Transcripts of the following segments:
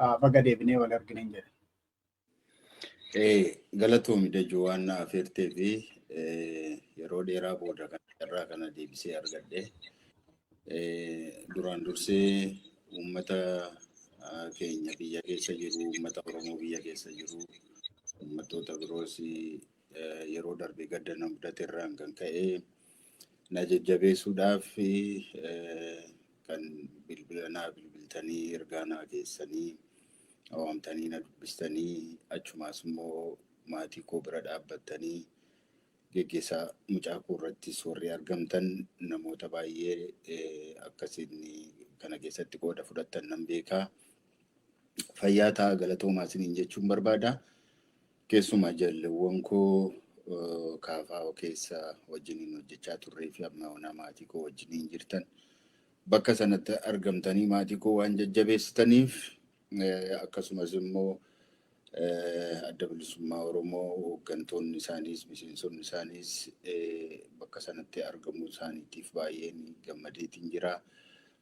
baga deebinee wal argine hin jedhe. Galatoomi Dajuu waan na affeertee fi yeroo dheeraa booda irraa kana deebisee argadhe. Duraan dursee uummata keenya biyya keessa jiru, uummata Oromoo biyya keessa jiru, uummattoota biroos yeroo darbe gadda na mudate irraan kan ka'e na jajjabeessuudhaaf kan bilbiltanii ergaa naa geessanii waamtanii na dubbistanii achumaas immoo maatii koo bira dhaabbattanii geggeessaa mucaa koo irrattis warri argamtan namoota baay'ee akkasiin kana keessatti qooda fudhattan nan beekaa. Fayyaa ta'a galatoomaa isiniin jechuun barbaada. Keessumaa jaalawwan koo kaafaa keessa wajjiniin hojjechaa turree fi amma ona maatii koo wajjiniin jirtan bakka sanatti argamtanii maatii koo waan jajjabeessitaniif akkasumas immoo adda bilisummaa Oromoo hooggantoonni isaaniis miseensonni isaaniis bakka sanatti argamuu isaaniitiif baay'een gammadeetiin jira.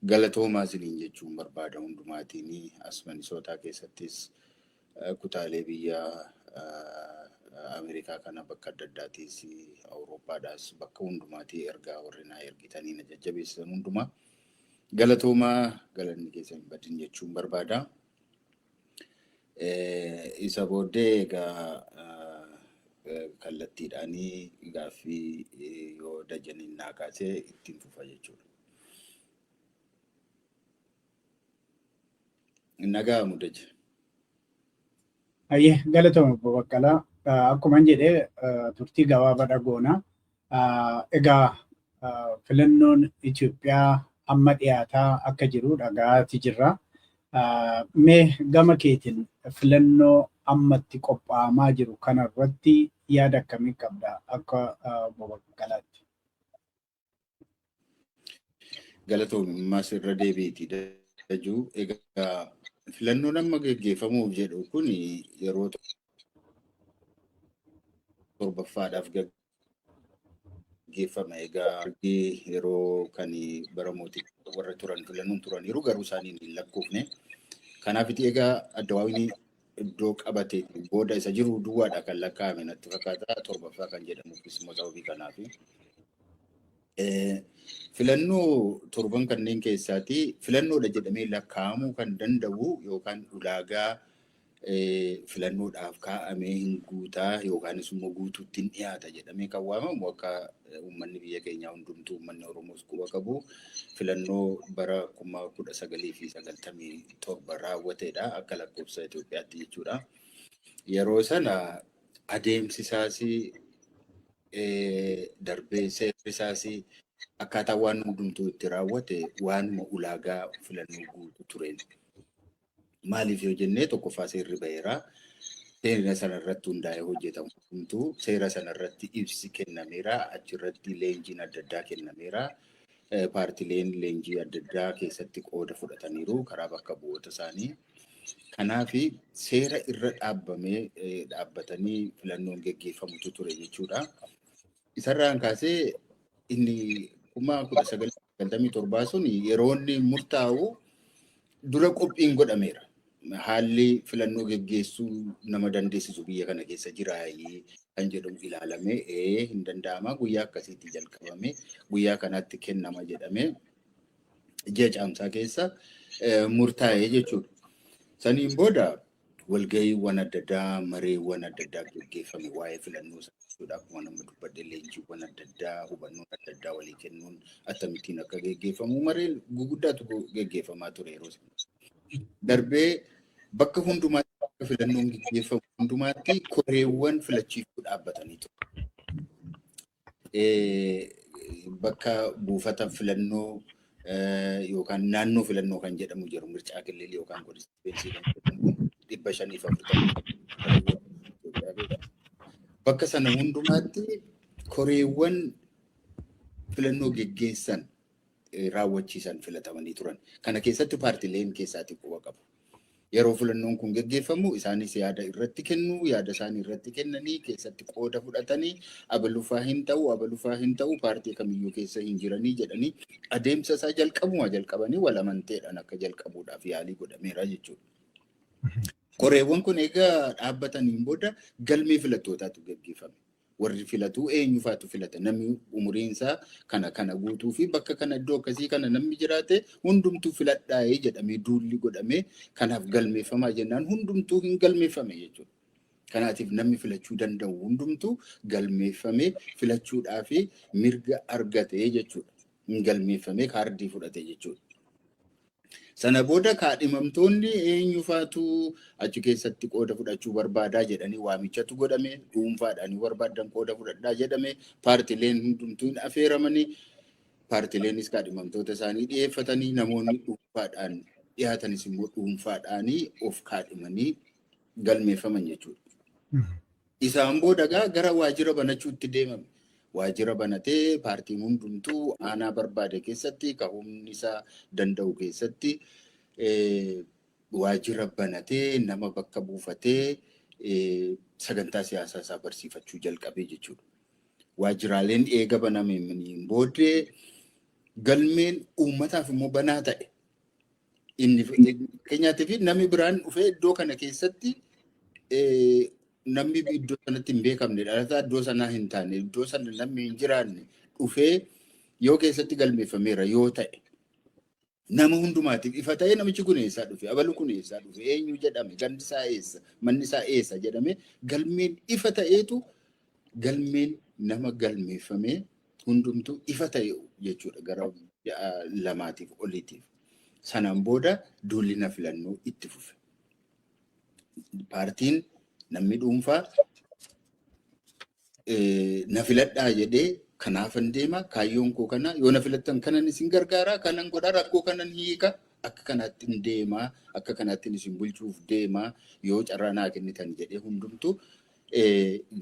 Galatoomaa isiniin jechuun barbaada hundumaatiin as Minisootaa keessattis kutaalee biyya Ameerikaa kana bakka adda addaatiis Awurooppaadhaas bakka hundumaatii ergaa warri naa ergitanii na jajjabeessan hundumaa galatoomaa galanni keessan hin badin jechuun barbaada. Isa booddee egaa kallattiidhaanii gaaffii yoo Dajaniin naa kaasee ittiin fufa jechuudha. Nagaa mudaje. Ayyee galatooma Obbo Baqqalaa. Akkuma jedhee turtii gabaabaa goona. Egaa filannoon Itoophiyaa amma dhiyaataa akka jiru dhaga'aati jirra. Mee gama keetiin filannoo ammatti qophaa'amaa jiru kanarratti yaada akkamii qabda akka Obbo Baqqalaatti? Galatoomaa irra deebiitii Dajuu. Egaa filannoon amma gaggeeffamuuf jedhu kun yeroo torbaffaadhaaf gaggeeffama. Egaa yeroo kan bara mootii warra turan filannoon turaniiru garuu isaanii hin lakkoofne. Kanaaf egaa Addawaawwiin iddoo qabatee booda isa jiru duwwaadha kan lakkaa'ame natti fakkaata. Torbaffaa kan jedhamuufis immoo sababii kanaaf. Filannoo torban kanneen keessaati filannoodha jedhamee lakkaa'amuu kan danda'u yookaan ulaagaa filannoodhaaf kaa'amee hin guutaa yookaanis immoo guutuutti hin dhiyaata jedhamee kan waamamu akka uummanni biyya keenyaa hundumtuu uummanni Oromoos quba qabu filannoo bara 1997 raawwateedha akka lakkoofsa Itoophiyaatti jechuudha. Yeroo sana adeemsisaas darbee seerrisaas akkaataa waan hundumtuu itti raawwate waanuma ulaagaa filannoo guutuu tureen. Maaliif yoo jennee tokkoffaa seerri baheera. Seera sanarratti hundaa'ee hojjetamu hundumtuu seera sanarratti ibsi kennameera. Achirratti leenjiin adda addaa kennameera. Paartileen leenjii adda addaa keessatti qooda fudhataniiru karaa bakka bu'oota isaanii. Kanaaf seera irra dhaabbatanii filannoon gaggeeffamutu ture jechuudha. Isarraan kaasee inni 1997 sun yeroo inni murtaa'u dura qophiin godhameera. Haalli filannoo gaggeessuu nama dandeessisu biyya kana keessa jiraayi kan jedhamu ilaalamee hin danda'ama. Guyyaa akkasiitti jalqabame guyyaa kanatti kennama jedhamee ji'a caamsaa keessa murtaa'ee jechuudha. Saniin booda walga'iiwwan adda addaa mareewwan adda addaa gaggeeffame waa'ee filannoo jechuudha. Akkuma nama dubbadhe leenjiiwwan adda addaa hubannoon adda addaa walii kennuun akkamittiin akka gaggeeffamu maree guguddaatu gaggeeffamaa ture yeroo sana. Darbee bakka hundumaatti akka filannoon gaggeeffamu hundumaatti koreewwan filachiiftuu dhaabbatanii ture. Bakka buufata filannoo yookaan naannoo filannoo kan jedhamu jiru mircaa killee yookaan konstituensii kan jedhamu 540 bakka sana hundumaatti koreewwan filannoo gaggeessan raawwachiisan filatamanii turan. Kana keessatti paartileen keessaatti quba qabu. Yeroo filannoon kun gaggeeffamu isaanis yaada irratti kennu, yaada isaanii irratti kennanii keessatti qooda fudhatanii abalufaa hin ta'u paartii kamiyyuu keessa hin jiranii jedhanii adeemsa isaa jalqabanii wal amanteedhaan akka jalqabuudhaaf yaalii godhameera jechuudha. Qoreewwan kun egaa dhaabbataniin booda galmee filattootaatu gaggeeffame. Warri filatu eenyufaatu filata namni umuriin isaa kana guutuu fi bakka kana iddoo akkasii kana namni jiraate hundumtuu filadhaa'ee jedhamee duulli godhamee kanaaf galmeeffamaa jennaan hundumtuu hin galmeeffame jechuudha. Kanaatiif namni filachuu danda'u hundumtuu galmeeffamee filachuudhaa fi mirga argatee jechuudha. Hin galmeeffamee kaardii fudhate jechuudha. Sana booda kaadhimamtoonni eenyufaatu achi keessatti qooda fudhachuu barbaadaa jedhanii waamichatu godhame dhuunfaadhaan barbaadan qooda fudhadhaa jedhame paartileen hundumtuu affeeramanii paartileenis kaadhimamtoota isaanii dhiyeeffatanii namoonni dhuunfaadhaan dhiyaatanis immoo dhuunfaadhaanii of kaadhimanii galmeeffaman jechuudha. Isaan booda gara waajjira banachuutti deemame. Waajjira banatee paartiin hundumtuu aanaa barbaade keessatti humni isaa danda'u keessatti waajjira banatee nama bakka buufatee sagantaa siyaasaa isaa barsiifachuu jalqabee jechuudha. Waajjiraaleen eega banameen booddee galmeen uummataaf immoo banaa ta'e. Keenyaatiif namni biraan dhufee iddoo kana keessatti namni iddoo sanatti hin beekamne dhalataa iddoo sanaa hin taane iddoo sana namni hin jiraanne dhufee yoo keessatti galmeeffameera yoo ta'e nama hundumaatiif ifa ta'ee namichi kun eessaa dhufe abalu kun eessaa dhufe eenyu jedhame gandi isaa eessa manni isaa eessa jedhame galmeen ifa ta'eetu galmeen nama galmeeffamee hundumtuu ifa ta'e jechuudha gara lamaatiif oliitiif. Sanaan booda duullina filannoo itti fufe. Paartiin namni dhuunfaa na filadhaa jedhee kanaafan deema kaayyoon koo kana yoo na filattan kanan isin gargaaraa kanan godhaa rakkoo kanan hiika akka kanaatti hin deemaa akka kanaatti isin bulchuuf deemaa yoo carraa naa kennitan jedhee hundumtuu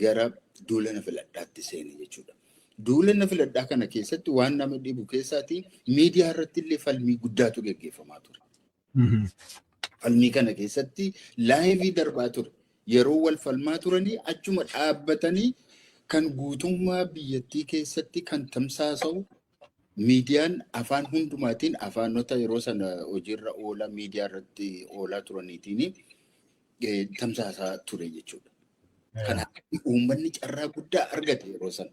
gara duulana filadhaatti seene jechuudha. Duulana filadhaa kana keessatti waan nama dhibu keessaatii miidiyaa irratti illee falmii guddaatu gaggeeffamaa ture. Falmii kana keessatti laayivii darbaa ture. Yeroo wal falmaa turanii achuma dhaabbatanii kan guutummaa biyyattii keessatti kan tamsaasa'u miidiyaan afaan hundumaatiin afaanota yeroo sana hojiirra oolaa miidiyaa irratti oolaa turaniitiin tamsaasaa ture jechuudha. Kanaaf uummanni carraa guddaa argate yeroo sana.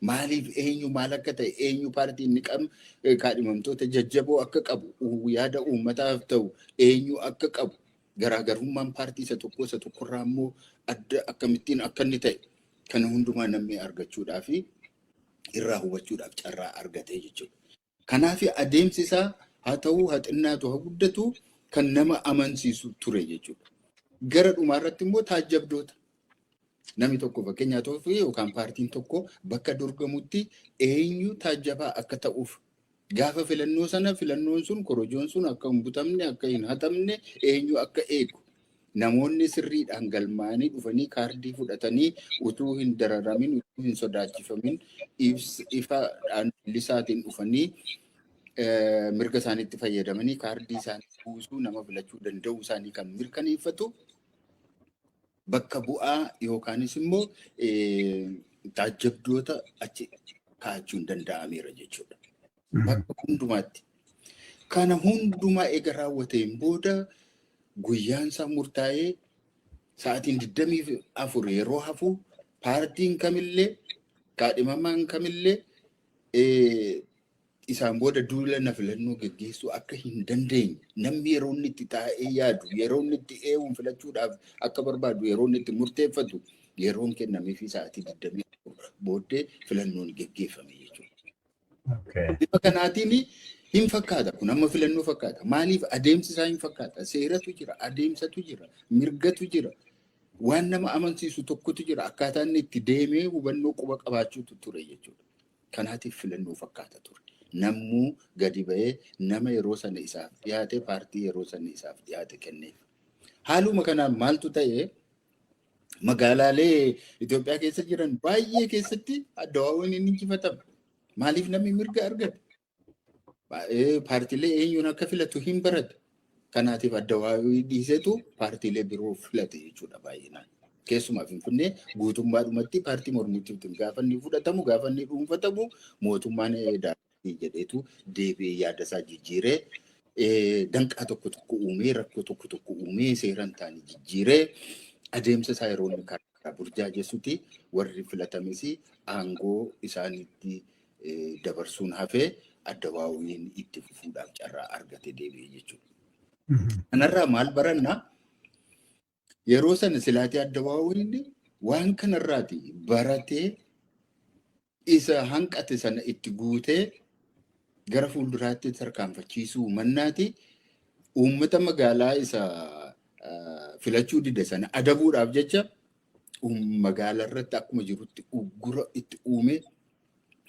Maaliif eenyu maal akka ta'e eenyu paartiin ni kaadhimamtoota jajjaboo akka qabu yaada uummataaf ta'u eenyu akka qabu. Garaagarummaan paartii isa tokkorraa immoo adda akkamittiin akka inni ta'e kana hundumaa namni argachuudhaa fi irraa hubachuudhaaf carraa argatee jechuudha. Kanaaf adeemsi isaa haa ta'uu haa xinnaatu haa guddatu kan nama amansiisu ture jechuudha. Gara dhumaarratti immoo taajjabdoota. Namni tokko fakkeenyaaf yookaan paartiin tokko bakka dorgamutti eenyu taajjabaa akka ta'uuf gaafa filannoo sana filannoon sun korojoon sun akka hin butamne akka hin hatamne eenyu akka eegu namoonni sirriidhaan galmaanii dhufanii kaardii fudhatanii utuu hin dararamin utuu hin sodaachifamin ifaadhaan lisaatiin dhufanii mirga isaaniitti fayyadamanii kaardii isaanii buusuu nama filachuu danda'uu isaanii kan mirkaneeffatu bakka bu'aa yookaanis immoo taajjabdoota achi kaa'achuun danda'ameera jechuudha. Bakka hundumaatti. Kana hundumaa eega raawwateen booda guyyaan isaa murtaa'ee sa'aatiin 24 yeroo hafu paartiin kamillee kaadhimamaan kamillee isaan booda duulana filannoo gaggeessuu akka hin dandeenye namni yeroo inni itti taa'ee yaadu yeroo inni itti eewuun filachuudhaaf akka barbaadu yeroo inni itti murteeffatu yeroon kennameefii sa'aatii 24 booddee filannoon gaggeeffame jechuudha. Bifa kanaatiin hin fakkaata kun amma filannoo fakkaata maaliif adeemsi isaa hin fakkaata seeratu jira adeemsatu jira mirgatu jira waan nama amansiisu tokkotu jira akkaataan inni itti deemee hubannoo quba qabaachuutu ture jechuudha. Kanaatiif filannoo fakkaata ture. Nammuu gadi ba'ee nama yeroo sana isaaf dhiyaate paartii yeroo sana isaaf dhiyaate kenneef. Haaluma kanaan maaltu ta'ee magaalaalee Itoophiyaa keessa jiran baay'ee keessatti addawaawwan hin injifatame. Maaliif namni mirga argate? Paartiilee eenyuun akka filatu hin barate. Kanaatiif addawaawii dhiisetu paartiilee biroo filate jechuudha baay'inaan. Keessumaa Finfinnee guutummaadhumatti paartii mormituutiin gaafa inni fudhatamu gaafa inni dhuunfatamu mootummaan jedheetu deebi'ee yaada isaa jijjiiree danqaa tokko tokko uumee rakkoo tokko tokko uumee seeraan ta'anii jijjiiree adeemsa isaa yeroo inni karaa burjaajessutti warri filatames aangoo isaaniitti dabarsuun hafee Addawaawwiin itti fufuudhaaf carraa argate deebi'e jechuudha. Kanarraa maal baranna? Yeroo sana silaatee Addawaawwiin waan kanarraati baratee isa hanqate sana itti guutee gara fuulduraatti tarkaanfachiisuu mannaati uummata magaalaa isa filachuu dide sana adabuudhaaf jecha magaalaa irratti akkuma jirutti uggura itti uume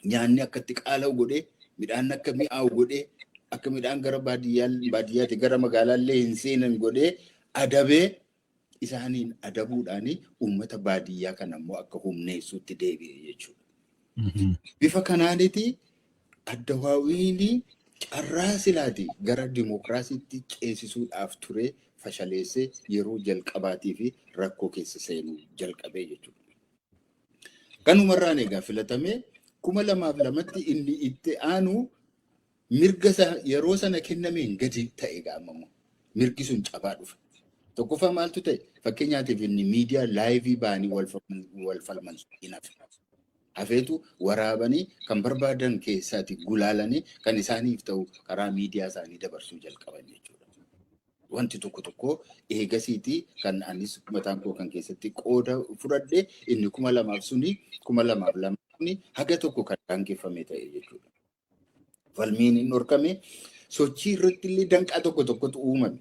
nyaanni akka itti qaala'u godhee midhaan akka mi'aawu godhee akka midhaan gara baadiyyaatti gara magaalaallee hin seenan godhee adabee isaaniin adabuudhaan uummata baadiyyaa kana immoo akka humneessuutti deebi'e jechuudha. Bifa kanaaniti Addawaawwiin carraa silaati gara dimookiraasiitti ceesisuudhaaf ture fashaleessee yeroo jalqabaatii fi rakkoo keessa seenuu jalqabee jechuudha. Kanumarraan egaa filatamee 2002tti inni itti aanu mirga yeroo sana kennameen gadi ta'e gaamamu. Mirgi sun cabaa dhufe. Tokkoffaa maaltu ta'e? Fakkeenyaatiif inni miidiyaa laayivii ba'anii wal falman hafeetu waraabanii kan barbaadan keessaati gulaalanii kan isaaniif ta'u karaa miidiyaa isaanii dabarsuu jalqaban jechuudha. Wanti tokko tokko eegasiiti kan anis mataan koo kan keessatti qooda fudhadhe inni 2000 suni 2002 suni haga tokko kan daangeffame ta'e jechuudha. Falmiin hin dhorkame sochii irratti illee danqaa tokko tokkotu uumame.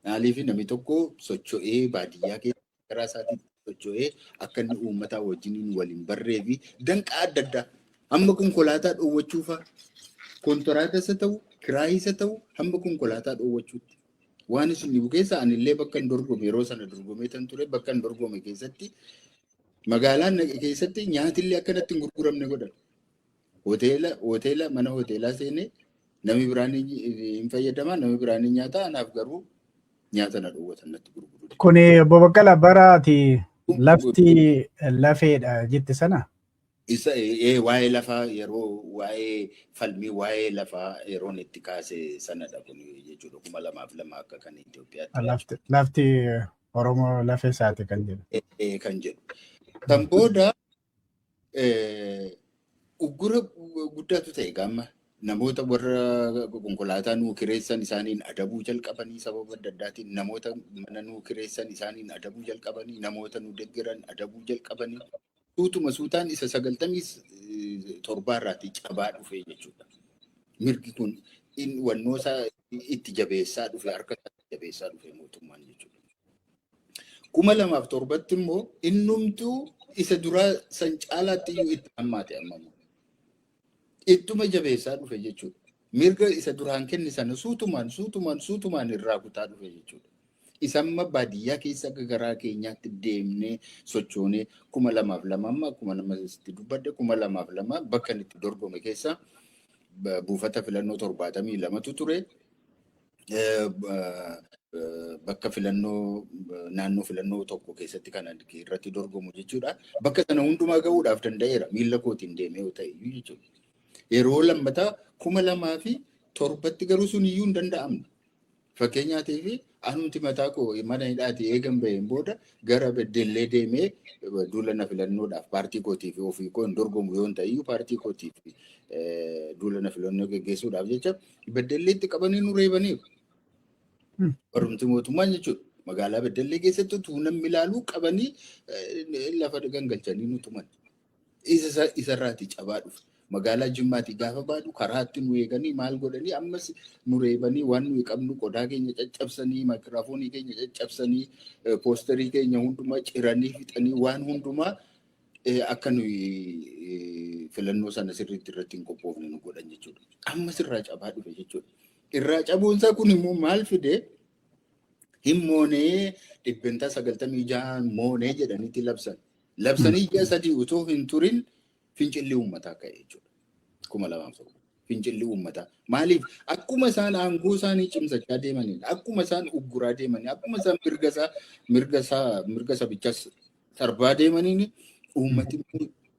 Maaliif namni tokko socho'ee baadiyyaa keessa karaa isaatiin socho'ee akka inni uummataa wajjiniin waliin barree fi danqaa adda addaa hamma konkolaataa dhoowwachuufa kontoraataa isa ta'u kiraayii isa ta'u hamma konkolaataa dhoowwachuutti waan isin dhibu keessa anillee bakka hin dorgome yeroo sana dorgomee tan ture bakka hin dorgome keessatti magaalaan keessatti nyaatillee akkanatti hin gurguramne godhan hoteela mana hoteelaa seenee namni biraan hin fayyadamaa namni biraan hin nyaataa anaaf garuu nyaata na dhoowwatan natti gurguru. Kuni Obbo Baqqalaa baraati lafti lafeedha jette sana? Isa waa'ee lafaa yeroo waa'ee falmii waa'ee lafaa yeroo itti kaase sanadha kun jechuudha 2002 akka kan Itoophiyaatti. Lafti Oromoo lafee isaati kan jedhu. Kan jedhu. Kan booda uggura guddaatu ta'e gaamma. Namoota warra konkolaataa nuu kireessan isaaniin adabuu jalqabanii sababa adda addaatiin namoota mana nuu kireessan isaaniin adabuu jalqabanii namoota nu deeggaran adabuu jalqabanii suutuma suutaan isa 97 irraati cabaa dhufe jechuudha. Mirgi kun wannoo isaa itti jabeessaa dhufe harka isaatti jabeessaa dhufe mootummaan jechuudha. 2007tti immoo innumtuu isa duraa san caalaatti iyyuu itti hammaate ammamu. Ittuma jabeessaa dhufe jechuudha. Mirga isa duraan kenne sana suutumaan irraa kutaa dhufe jechuudha. Isamma baadiyyaa keessa garaa keenyaatti deemnee sochoonee 2002 amma 2002 dubbadde 2002 bakka itti dorgome keessa buufata filannoo 72tu ture. Bakka filannoo naannoo filannoo tokko keessatti kan irratti dorgomu jechuudha. Bakka sana hundumaa ga'uudhaaf danda'eera miila kootiin deemee yoo ta'e jechuudha. Yeroo lammataa 2007tti garuu sun iyyuu hin danda'amne. Fakkeenyaatiif anumti mataa koo mana hidhaati eegan baheen booda gara beddellee deemee duula filannoodhaaf paartii kootiif ofii koo hin dorgomu yoo ta'e iyyuu paartii kootiif duula filannoo geggeessuudhaaf jecha beddelleetti qabanii nu reebaniiru. Barumti mootummaan jechuudha. Magaalaa beddellee keessatti utuu namni ilaaluu qabanii lafa gangalchanii nu tuman. Isarraati cabaa dhufe. Magaalaa Jimmaatti gaafa baadu karaatti nu eeganii maal godhanii ammas nu reebanii waan nuyi qabnu qodaa keenya caccabsanii maayikiraafoonii keenya caccabsanii poosterii keenya hundumaa ciranii fixanii waan hundumaa akka nuyi filannoo sana sirriitti irratti hin qophoofne nu godhan jechuudha. Ammas irraa cabaa dhufe jechuudha. Irraa cabuunsaa kun immoo maal fide hin moonee 96 moonee jedhanitti labsan. Labsanii ji'a 3 utoo hin turin fincilli uummataa ka'e jechuudha. 2007 fincilli uummataa. Maaliif akkuma isaan aangoo isaanii cimsachaa deemanii, akkuma isaan ugguraa deemanii, akkuma isaan mirga sabichas sarbaa deemanii uummati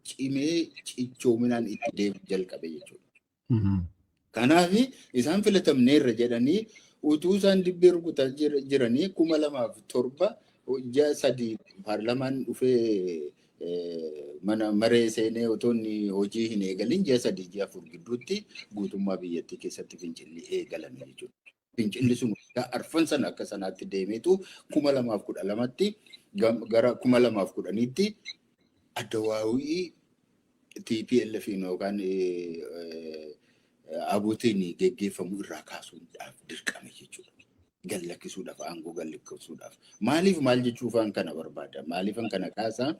cimee cichoominaan itti deemu jalqabe jechuudha. Kanaaf isaan filatamneerra jedhanii utuu isaan dibbee rukutaa jiranii 2007 ji'a 3 paarlamaan dhufee mana maree seenee otoo inni hojii hin eegalin ji'a 3 ji'a 4 gidduutti guutummaa biyyattii keessatti fincilli eegalame jechuudha. Fincilli sun arfan sana akka sanaatti deemeetu 2012tti gara 2010tti addawaawii TPLF yookaan abuutiin geggeeffamu irraa kaasuudhaaf dirqame jechuudha. Gallakkisuudhaaf aangoo gallakkisuudhaaf. Maaliif maal jechuufaan kana barbaada? Maaliifan kana kaasaa?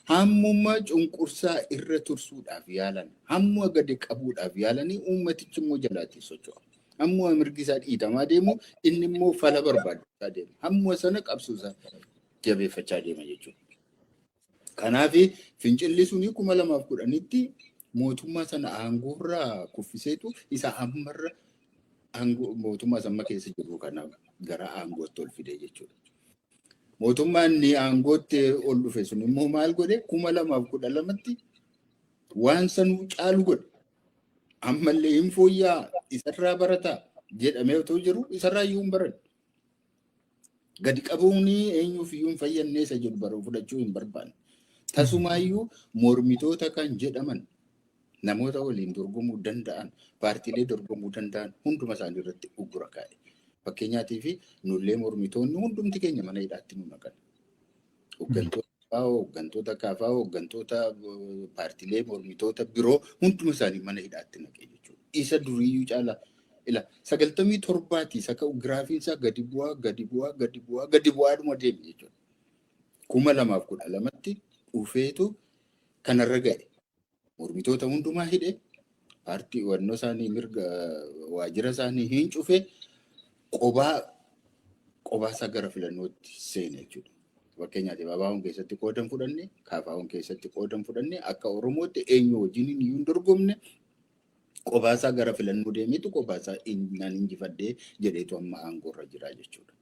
Hammuma cunqursaa irra tursuudhaaf yaalan, hammuma gadi qabuudhaaf yaalanii uummatichi immoo jalaatti socho'a. Hammuma mirgi isaa dhiitamaa deemu, inni immoo fala barbaadaa deema. Hammuma sana qabsuusaa jabeeffachaa deema jechuudha. Kanaaf fincilli suni 2010tti mootummaa sana aangoorraa kuffiseetu isa ammarra mootummaa sama keessa jiru kana gara aangootti ol fide jechuudha. Mootummaan ni aangootti ol dhufe sun immoo maal godhe 2012tti waan sanuu caalu godhe. Ammallee hin fooyya'aa isarraa barataa jedhamee otoo jiru isarraa iyyuu hin baran. Gadi qabuun eenyuuf iyyuu hin fayyannee isa jedhu baruu fudhachuu hin barbaanne. Tasumaayyuu mormitoota kan jedhaman namoota waliin dorgomuu danda'an, paartiilee dorgomuu danda'an hunduma isaanii irratti uggura kaa'e. Fakkeenyaatiif nullee mormitoonni hundumti keenya mana hidhaatti nu naqan. Hooggantoota kaafaa, hooggantoota paartiilee mormitoota biroo hunduma isaanii mana hidhaatti naqe jechuudha. Isa duriiyyuu caalaa 97 saka giraafiin isaa gadi bu'aadhuma deeme jechuudha. 2012tti dhufeetu kanarra ga'e. Mormitoota hundumaa hidhe, paartii wannoo isaanii mirga waajjira isaanii hin cufe, qobaasaa gara filannootti seene jechuudha. Fakkeenyaatiif ABO'n keessatti qoodan fudhanne, KFO'n keessatti qoodan fudhanne, akka Oromootti eenyu wajjin iyyuu hin dorgomne, qobaasaa gara filannoo deemeetu qobaasaa nan injifadhee jedheetu amma aangoorra jira jechuudha.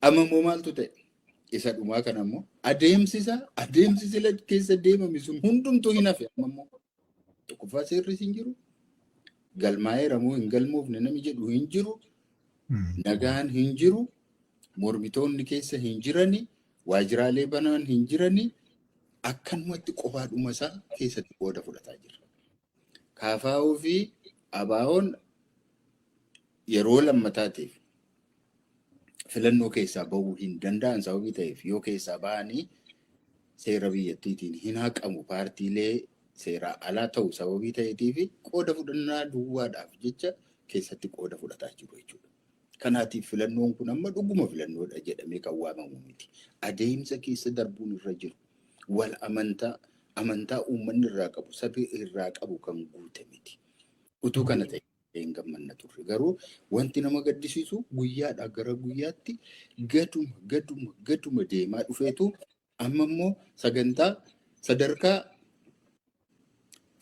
Amma immoo maaltu ta'e? Isa dhumaa kana immoo adeemsi sila keessa deemame sun hundumtuu hin hafe. Amma immoo tokkoffaa seerris hin jiru, galmaa'eera moo hin galmoofne namni jedhu hin jiru, nagaan hin jiru, mormitoonni keessa hin jirani, waajjiraalee banaan hin jirani, akkanumatti qofaadhuma isaa keessatti qooda fudhataa jira. KFO fi ABO'n yeroo lammataatiif filannoo keessaa bahuu hin danda'an sababii ta'eef yoo keessaa bahanii seera biyyattiitiin hin haqamu paartiilee seeraa alaa ta'u sababii ta'eetiif qooda fudhannaa duwwaadhaaf jecha keessatti qooda fudhataa jiru jechuudha. Kanaatiif filannoon kun amma dhuguma filannoodha jedhamee kan waamamu miti. Adeemsa keessa darbuun irra jiru wal amantaa uummanni irraa qabu, sabii irraa qabu kan guute miti. Utuu kana ta'e hin gammanna turre. Garuu wanti nama gaddisiisu guyyaadhaa gara guyyaatti gaduma deemaa dhufeetu amma immoo sadarkaa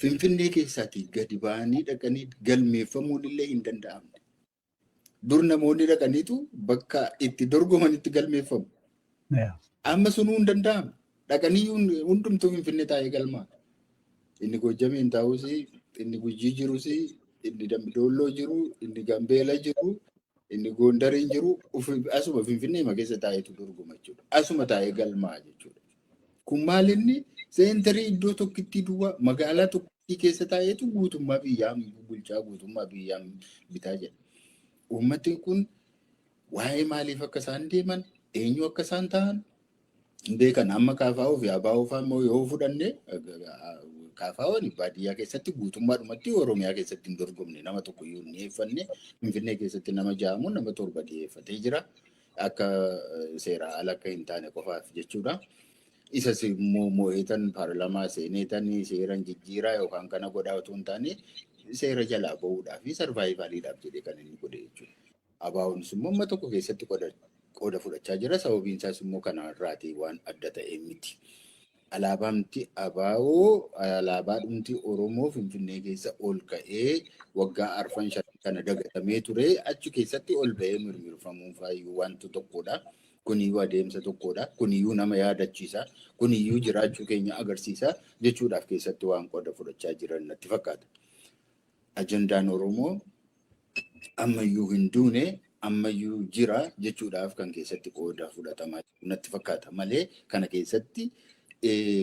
Finfinnee keessaatii gadi ba'anii dhaqanii galmeeffamuun illee hin danda'amne. Dur namoonni dhaqaniitu bakka itti dorgomanitti galmeeffamu. Amma sunuu hin danda'amne. Dhaqanii hundumtuu Finfinnee taa'ee galmaa. Inni Gojjameen taa'us, inni Gujii jirus, inni Dambidolloo jiru, inni Gambeela jiru, inni Gondariin jiru, asuma Finfinnee keessa taa'eetu dorgoma jechuudha. Asuma taa'ee galmaa jechuudha. Kun maalinni seentarii iddoo tokkitti duwwaa magaalaa tokkitti keessa taa'eetu guutummaa biyyaa bulchaa guutummaa biyyaa bitaa jedha. Uummatni kun waa'ee maaliif akka isaan deeman, eenyu akka isaan ta'an hin beekan. Amma KFO fi ABO immoo yoo fudhanne KFO'n baadiyyaa keessatti guutummaadhumatti Oromiyaa keessatti hin dorgomne nama tokko iyyuu hin dhiyeeffanne. Finfinnee keessatti nama 6 nama 7 dhiyeeffatee jira. Akka seeraa ala akka hin taane qofaaf jechuudha. Isas immoo moo'eetan paarlamaa seeneetan seeran jijjiiraa yookaan kana godhaa otoo hin taane seera jalaa bahuudhaaf fi sarvaayivaaliidhaaf jedhee kan inni godhe jechuudha. ABO'nis immoo amma tokko keessatti qooda fudhachaa jira. Sababiin isaas immoo kanarraatii waan adda ta'e miti. Alaabaamti ABO alaabaadhumti Oromoo Finfinnee keessa ol ka'ee waggaa 4 kana dagatamee ture achi keessatti ol ba'ee mirmirfamuun faayyuu wanti tokkodha. Kuniyyuu adeemsa tokkodha. Kuniyyuu nama yaadachiisa. Kuniyyuu jiraachuu keenya agarsiisa jechuudhaaf keessatti waan qooda fudhachaa jiran natti fakkaata. ajandaan Oromoo ammayyuu hin duune ammayyuu jira jechuudhaaf kan keessatti qooda fudhatamaa jiru natti fakkaata malee kana keessatti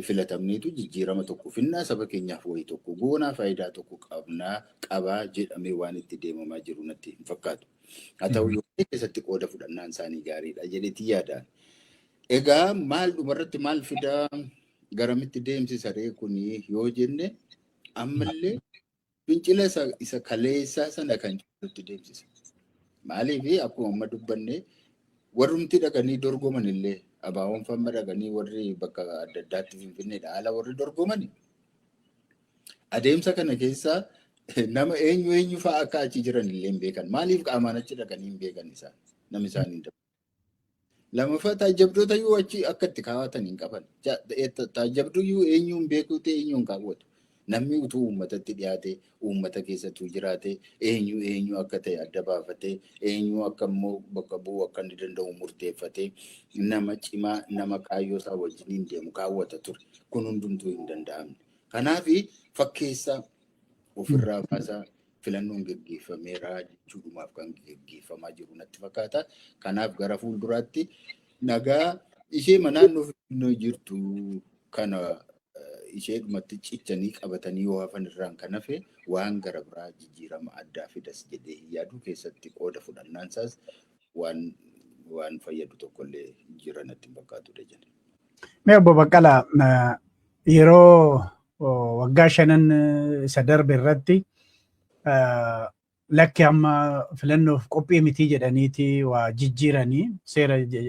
filatamneetu jijjiirama tokko finnaa saba keenyaaf wayii tokko goonaa faayidaa tokko qabaa jedhamee waan itti deemamaa jiru natti hin fakkaatu. Haa ta'u yoo keessatti qooda fudhannaan isaanii gaariidha jedheetii yaadaan. Egaa maal dhumarratti maal fidaa garamitti deemsisa kuni yoo jenne ammallee fincila isa kaleessaa sana kan jirutti deemsisa. Maaliif akkuma amma dubbanne warrumti dhaqanii dorgoman illee abaawoon famma dhaqanii warri bakka adda addaatti Finfinneedha haala warri dorgoman adeemsa kana keessaa nama eenyu fa'aa akka achi jiran illee hin beekan. Maaliif qaamaan achi dhaqanii hin beekan isaan namni isaanii hin Lammaffaa taajjabdoota yoo achi akka itti kaawwatan hin qaban. Taajjabduu yoo eenyuun beekuu ta'e eenyuun kaawwatu. Namni utuu uummatatti dhiyaate uummata keessattuu jiraate eenyu akka ta'e adda baafatee eenyu akka immoo bakka bu'uu akka inni danda'u murteeffatee nama cimaa nama kaayyoo isaa wajjiniin deemu kaawwata ture. Kun hundumtuu hin danda'amne. Kanaaf fakkeessa ofirraa baasaa filannoon gaggeeffameera jechuudhumaaf kan gaggeeffamaa jiru natti fakkaata. Kanaaf gara fuulduraatti nagaa ishee naannoo jirtu kana isheedhumatti cichanii qabatanii yoo hafan irraan kan hafe waan gara biraa jijjiirama addaa fidas jedhee yaaduu keessatti qooda fudhannaan isaas waan fayyadu tokkollee jira natti hin fakkaatudha jedhe. Mee obbo Baqqalaa yeroo waggaa 5 isa darbe irratti lakki amma filannoof qophii mitii jedhaniiti waa jijjiiranii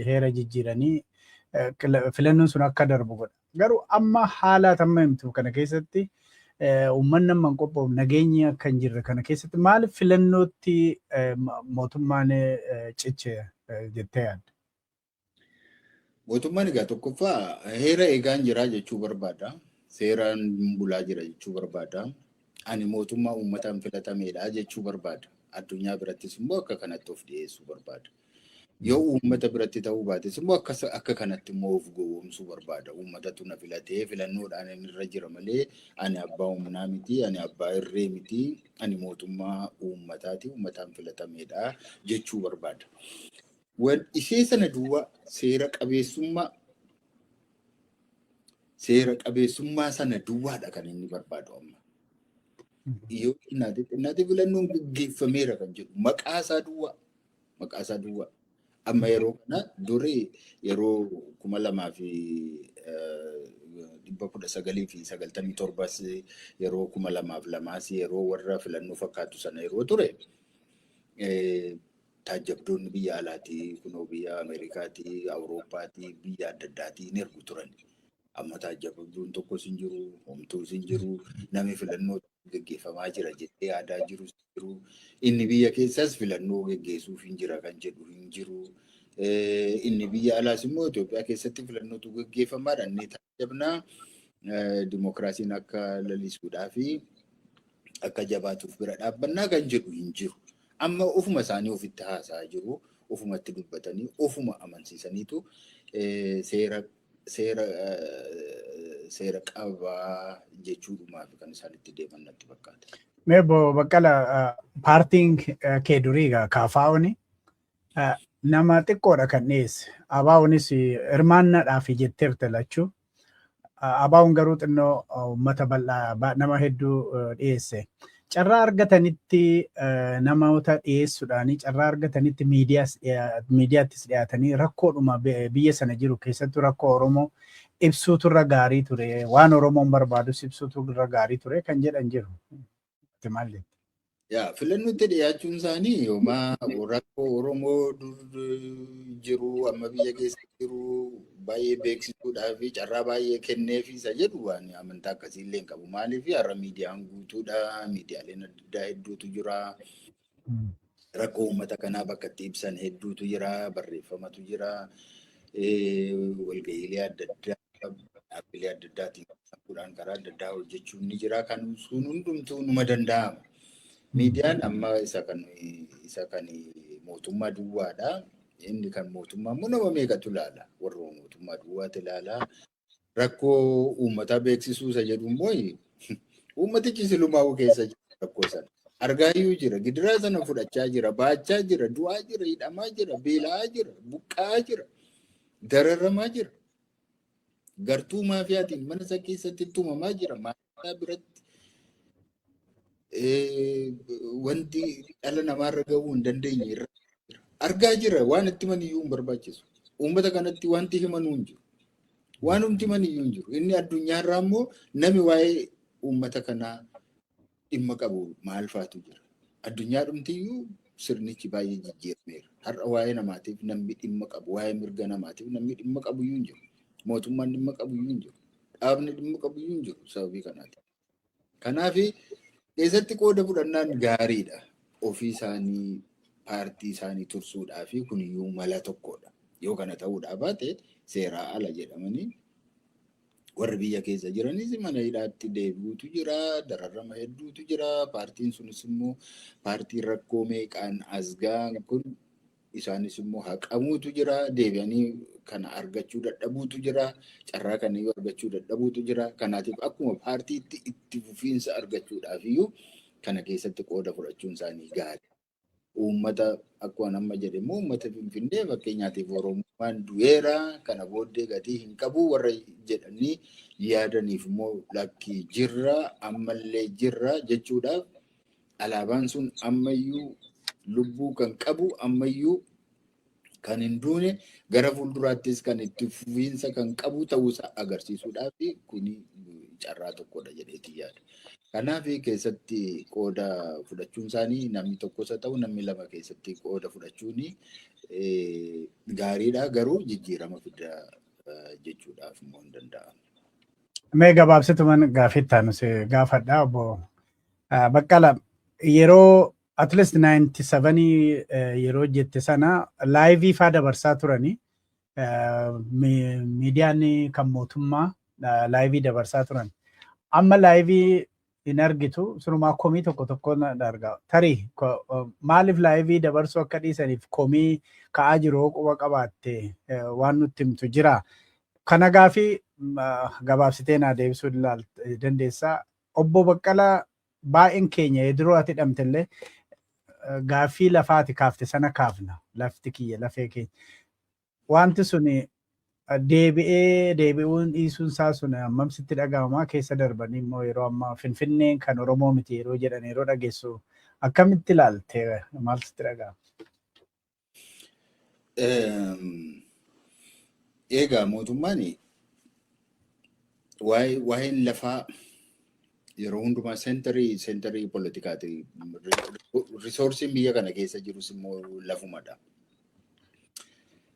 heera jijjiiranii filannoon sun akka darbu godha. Garuu amma haala amma himtu kana keessatti uummanni amma hin qophaa'u nageenyi akka hin jirre kana keessatti maal filannootti mootummaan ciche jettee yaadda? Mootummaan egaa tokkoffaa heera eegaan jira jechuu barbaada. Seeraan bulaa jira jechuu barbaada. Ani mootummaa uummataan filatameedha jechuu barbaada. Addunyaa birattis immoo akka kanatti of dhiyeessuu barbaada. Yoo uummata biratti ta'uu baates immoo akka kanatti immoo of gowwoomsuu barbaada. Uummatatu na filatee filannoodhaan inni irra jira malee ani abbaa humnaa miti, ani abbaa irree miti, ani mootummaa uummataati, uummataan filatameedha jechuu barbaada. Ishee sana duwwaa seera qabeessummaa sana duwwaadha kan inni barbaadu amma. Yoo innaati filannoon gaggeeffameera kan jedhu maqaasaa duwwaa. Amma yeroo kana durii yeroo 2019 yeroo 2002 yeroo warra filannoo fakkaatu sana yeroo ture taajjabdoonni biyya alaatii kunoo biyya Ameerikaatii Awurooppaatii biyya adda addaatii ni ergu turan. Amma taajjabdoon tokkos hin jiru, homtuus hin jiru, namni filannoo gaggeeffamaa jira jettee yaadaa jiru. Inni biyya keessas filannoo gaggeessuuf hin jira kan jedhu hin jiru. Inni biyya alaas immoo Itoophiyaa keessatti filannootu gaggeeffamaadha. Inni taajjabnaa dimookiraasiin akka lalisuudhaa fi akka jabaatuuf bira dhaabbannaa kan jedhu hin jiru. Amma ofuma isaanii ofitti haasa'aa jiru, ofumatti dubbatanii, ofuma amansiisaniitu seera qabaa jechuudhumaaf kan isaan itti deeman natti fakkaata. Mee obbo Baqqalaa paartiin kee durii KFO'n nama xiqqoodha kan dhiyeesse. ABO'nis hirmaannaadhaaf jetteerta lachuu. ABO'n garuu xinnoo uummata bal'aa nama hedduu dhiyeesse. Carraa argatanitti namoota dhiyeessuudhaanii carraa argatanitti miidiyaattis dhiyaatanii rakkoodhuma biyya sana jiru keessattuu rakkoo Oromoo ibsuutu irra gaarii ture. Waan Oromoon barbaadus ibsuutu irra gaarii ture kan jedhan jiru. Filannootti dhiyaachuun isaanii yoomaa rakkoo Oromoo jiru amma biyya keessa jiru baay'ee beeksisuudhaa fi carraa baay'ee kenneefi isa jedhu waan amantaa akkasiillee hin qabu. Maaliif har'a miidiyaan guutuudha, miidiyaaleen adda addaa hedduutu jira. Rakkoo uummata kanaa bakka itti ibsan hedduutu jira, barreeffamatu jira, walga'iilee adda addaa, dhaabbilee adda addaatiin karaa adda addaa hojjechuun ni jira. Kan sun hundumtuu numa danda'ama. Miidiyaan amma isa kan mootummaa duwwaadha. Inni kan mootummaa immoo nama meeqatu ilaala? Warra mootummaa duwwaatu ilaala. Rakkoo uummataa beeksisuu isa jedhu immoo uummatichi silumaa keessa jira rakkoo sana. argaayyuu jira. Gidiraa sana fudhachaa jira, baachaa jira, du'aa jira, hidhamaa jira, beela'aa jira, buqqa'aa jira, dararamaa jira. Gartuu maafiyaatiin mana isaa keessatti tumamaa jira. Maafiyaa biratti wanti dhala namaarra gahuu hin dandeenye irra argaa jira. Waan itti maniyyuu hin barbaachisu. Uummata kanatti wanti himanuu hin jiru. Waan humti maniyyuu hin jiru. Inni addunyaarraa immoo nami waa'ee uummata kanaa dhimma qabu maal faatu jira. Addunyaa dhumtiyyuu sirnichi baay'ee jijjiirameera. Har'a waa'ee namaatiif namni dhimma qabu, waa'ee mirga namaatiif namni dhimma qabu iyyuu hin jiru. Mootummaan dhimma qabu iyyuu hin jiru. Dhaabni dhimma qabu iyyuu hin jiru sababii kanaati. Kanaaf keessatti qooda fudhannaan gaariidha. Ofii isaanii paartii isaanii tursuudhaa fi kuniyyuu mala tokkodha. Yoo kana ta'uudhaa baate seeraa ala jedhamanii warri biyya keessa jiranis mana hidhaatti deebi'uutu jira, dararama hedduutu jira. Paartiin sunis immoo paartiin rakkoo meeqaan as ga'an kun isaanis immoo haqamuutu jira. Deebi'anii kana argachuu dadhabuutu jira. Carraa kana yoo argachuu dadhabuutu jira. Kanaatiif akkuma paartiitti itti fufiinsa argachuudhaaf iyyuu kana keessatti qooda fudhachuun isaanii gaari. Uummata akkuma nama jedhe immoo uummata Finfinnee fakkeenyaatiif Oromummaan du'eera kana booddee gatii hin qabu warra jedhanii yaadaniif immoo lakkii jirra ammallee jirra jechuudhaaf alaabaan sun ammayyuu lubbuu kan qabu ammayyuu kan hin duune gara fuulduraattis kan itti fufiinsa kan qabu ta'uusaa agarsiisuudhaaf kuni carraa tokkodha jedheeti yaada. Kanaaf keessatti qooda fudhachuun isaanii namni tokkos haa ta'u namni lama keessatti qooda fudhachuun gaariidha garuu jijjiirama fida jechuudhaaf immoo hin danda'amu. Mee gabaabsituman gaaffitti aanus gaafadha obbo Baqqalaa yeroo at least 97 yeroo jette sana laayivii faa dabarsaa turani miidiyaan kan mootummaa laayivii dabarsaa turan. Amma laayivii hin argitu sunumaa komii tokko argaa. Tarii maaliif laayivii dabarsuu akka dhiisaniif komii ka'aa jiru quba qabaatte waan nutti himtu jira. Kana gaaffii gabaabsitee naa deebisuu dandeessaa. Obbo Baqqalaa baay'een keenya yeroo ati hidhamtellee gaaffii lafaati kaafte sana kaafna. Lafti kiyya lafee keenya. Wanti suni deebi'uun dhiisuun isaa sun hammam sitti dhaga'amaa keessa darbanii immoo yeroo ammaa Finfinneen kan Oromoo miti yeroo jedhan yeroo dhageessu akkamitti ilaalte maal sitti dhaga'ama? Egaa mootummaan waa'een lafaa yeroo hundumaa seentarii poolitikaati. Risoorsiin biyya kana keessa jirus immoo lafumadha.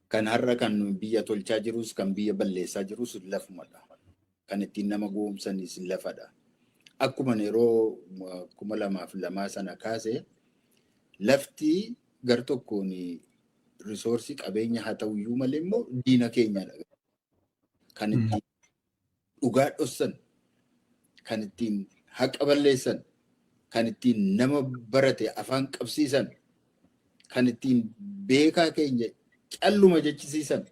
Kan har'a kan biyya tolchaa jirus kan biyya balleessaa jirus lafumadha. Kan ittiin nama goomsanis lafadha. Akkuma yeroo 2002 sana kaase lafti gar tokkoon risoorsii qabeenya haa ta'uyyuu malee immoo diina keenyadha. Kan ittiin dhugaa dhossan, kan ittiin haqa balleessan, kan ittiin nama barate afaan qabsiisan, kan ittiin beekaa keenya calluma jechisiisan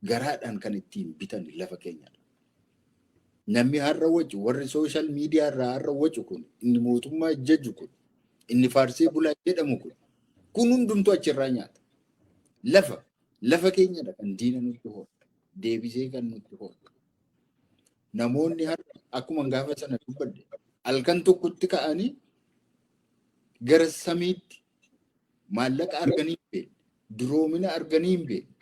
garaadhaan kan ittiin bitan lafa keenyadha. Namni har'a wacu warri sooshaal miidiyaa irraa har'a wacu kun inni mootummaa jajju kun inni faarsee bulaa jedhamu kun hundumtuu achirraa nyaata. Lafa keenyadha kan diina nutti hoora. Deebisee kan nutti hoora. Namoonni har'a akkuma gaafa sana dubbadde halkan tokkotti ka'anii gara samiitti maallaqa arganii hin beekne, duroomina arganii hin beekne,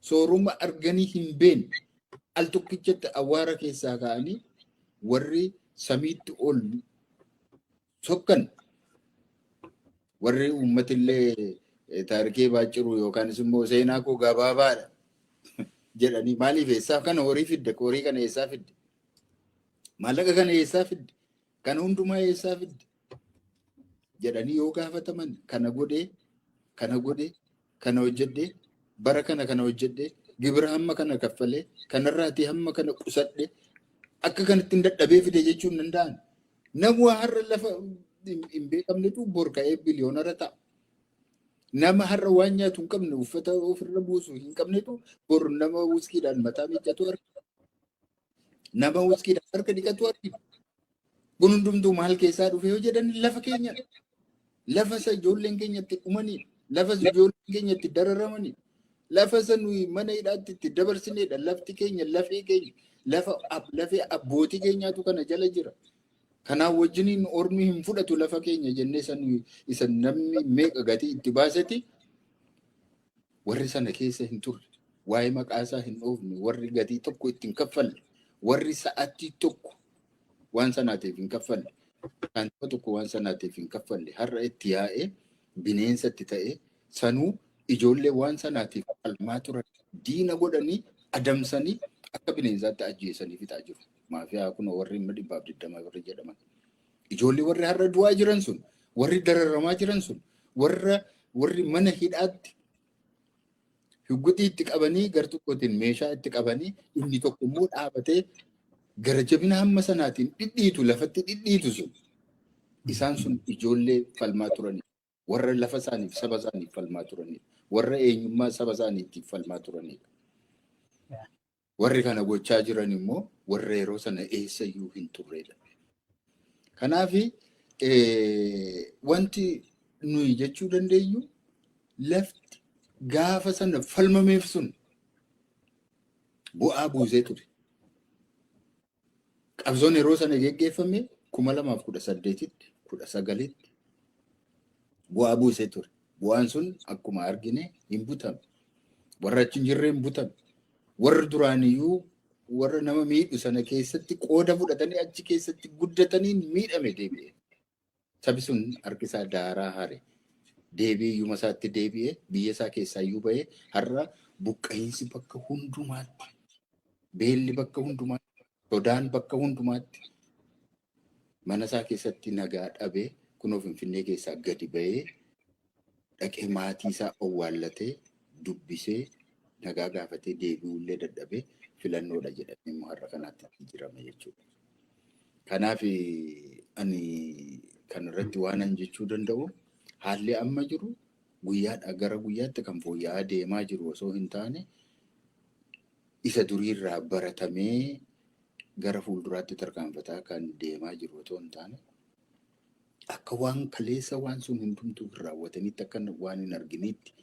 sooruma arganii hin beekne al tokkichatti awwaara keessaa ka'anii warri samiitti ol sokkan warri uummatillee taarikee baacciru yookaanis immoo seenaa koo gabaabaadha jedhanii maaliif eessaa kana horii fidde horii kana eessaa fidde maallaqa kana eessaa fidde kana hundumaa eessaa fidde jedhanii yoo gaafataman kana godhee kana hojjedhee bara kana hojjedhee gibira hamma kana kaffalee kanarraatii hamma kana qusadhe akka kanatti hin dadhabee fide jechuun danda'an. Nama har'a lafa hin beekamnetu bor ka'ee biliyoonara ta'a. Nama har'a waan nyaatu hin qabne uffata ofirra buusu hin qabnetu bor nama wuskiidhaan mataa miiccatu argina. Nama wuskiidhaan harka dhiqatu argina. Kun hundumtuu maal keessaa dhufe yoo jedhan lafa keenya. Lafa isa ijoolleen keenyatti dhumanii, lafa isa ijoolleen keenyatti dararamanii, lafa isa nuyi mana hidhaatti itti dabarsineedha. Lafti keenya, lafee keenya, lafee abbootii keenyaatu kana jala jira. Kanaaf wajjiniin ormi hin fudhatu lafa keenya jennee isa namni meeqa gatii itti baasati warri sana keessa hin turre. Waa'ee maqaasaa hin dhoofne, warri gatii tokko itti hin kaffalle, warri sa'aatii tokko waan sanaatiif hin kaffalle. Saantima tokko waan sanaatiif hin kaffalle har'a itti yaa'ee bineensa itti ta'ee sanuu ijoollee waan sanaatiif falmaa turan diina godhanii adamsanii akka bineensaatti ajjeesanii fixaa jiru. Maafiyaa kun warri 120 warri jedhaman. Ijoollee warri har'a du'aa jiran sun, warri dararamaa jiran sun, warri mana hidhaatti higuxii itti qabanii gar tokkotiin meeshaa itti qabanii inni tokko immoo dhaabatee gara jabina hamma sanaatiin dhidhiitu lafatti dhidhiitu sun isaan sun ijoollee falmaa turanii warra lafa isaaniif saba isaaniif falmaa turanii warra eenyummaa saba isaaniitiif falmaa turanii warri kana gochaa jiran immoo warra yeroo sana eessayyuu hin turreedha. Kanaaf wanti nuyi jechuu dandeenyu lafti gaafa sana falmameef sun bu'aa buusee ture. Qabsoon yeroo sana geggeeffame 2018tti 19tti bu'aa buusee ture. Bu'aan sun akkuma argine hin butame. Warra achi hin jirre hin butame. Warri duraaniyyuu warra nama miidhu sana keessatti qooda fudhatanii achi keessatti guddatanii miidhame deebi'e. Sabi sun harkisaa daaraa hare. Deebi'ee iyyuma isaatti deebi'ee biyya isaa keessaa iyyuu ba'ee har'a buqqa'iinsi bakka hundumaatti, beelli bakka hundumaatti, sodaan bakka hundumaatti mana isaa keessatti nagaa dhabee kunoo Finfinnee keessaa gadi ba'ee dhaqee maatii isaa owwaallatee dubbisee nagaa gaafatee deebi'ullee dadhabee filannoodha jedhamee immoo har'a kanaatti jijjiirame jechuudha. Kanaaf ani kanarratti waan an jechuu danda'u haalli amma jiru guyyaadhaa gara guyyaatti kan fooyya'aa deemaa jiru osoo hin taane isa duriirraa baratamee gara fuulduraatti tarkaanfataa kan deemaa jiru osoo hin taane akka waan kaleessa waan sun hundumtuu raawwatanitti akka waan hin arginitti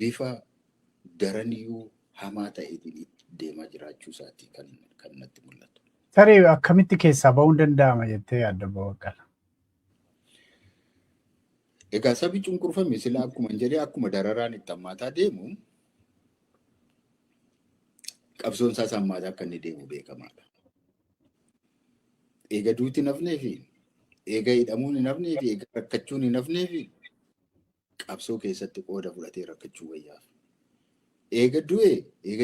bifa daraniyyuu hamaa ta'eetiin deemaa jiraachuu isaati kan natti mul'atu. Tarii akkamitti keessaa ba'uun danda'ama jettee yaadda Baqqala? Egaa sabi cunqurfame sila akkuma jedhee akkuma dararaan itti hammaataa deemu qabsoon isaas hammaataa akka inni deemu beekamaadha. Eega duuti nafnee fi eega hidhamuun hin hafnee fi eega rakkachuun hin hafnee fi qabsoo keessatti qooda fudhatee rakkachuu wayyaaf. Eega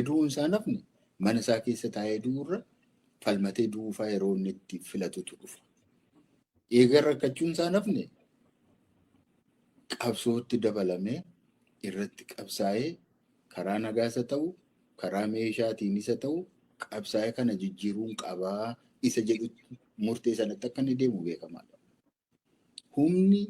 du'uun isaa nafne mana isaa keessa taa'ee du'urra falmatee du'uufaa yeroo inni itti filatutu dhufa. Eega rakkachuun isaa nafne qabsootti dabalamee irratti qabsaa'ee karaa nagaasa ta'u karaa meeshaatiin isa ta'u qabsaa'ee kana jijjiiruun qabaa isa jedhu murtee sanatti akka inni deemu beekamaadha. Humni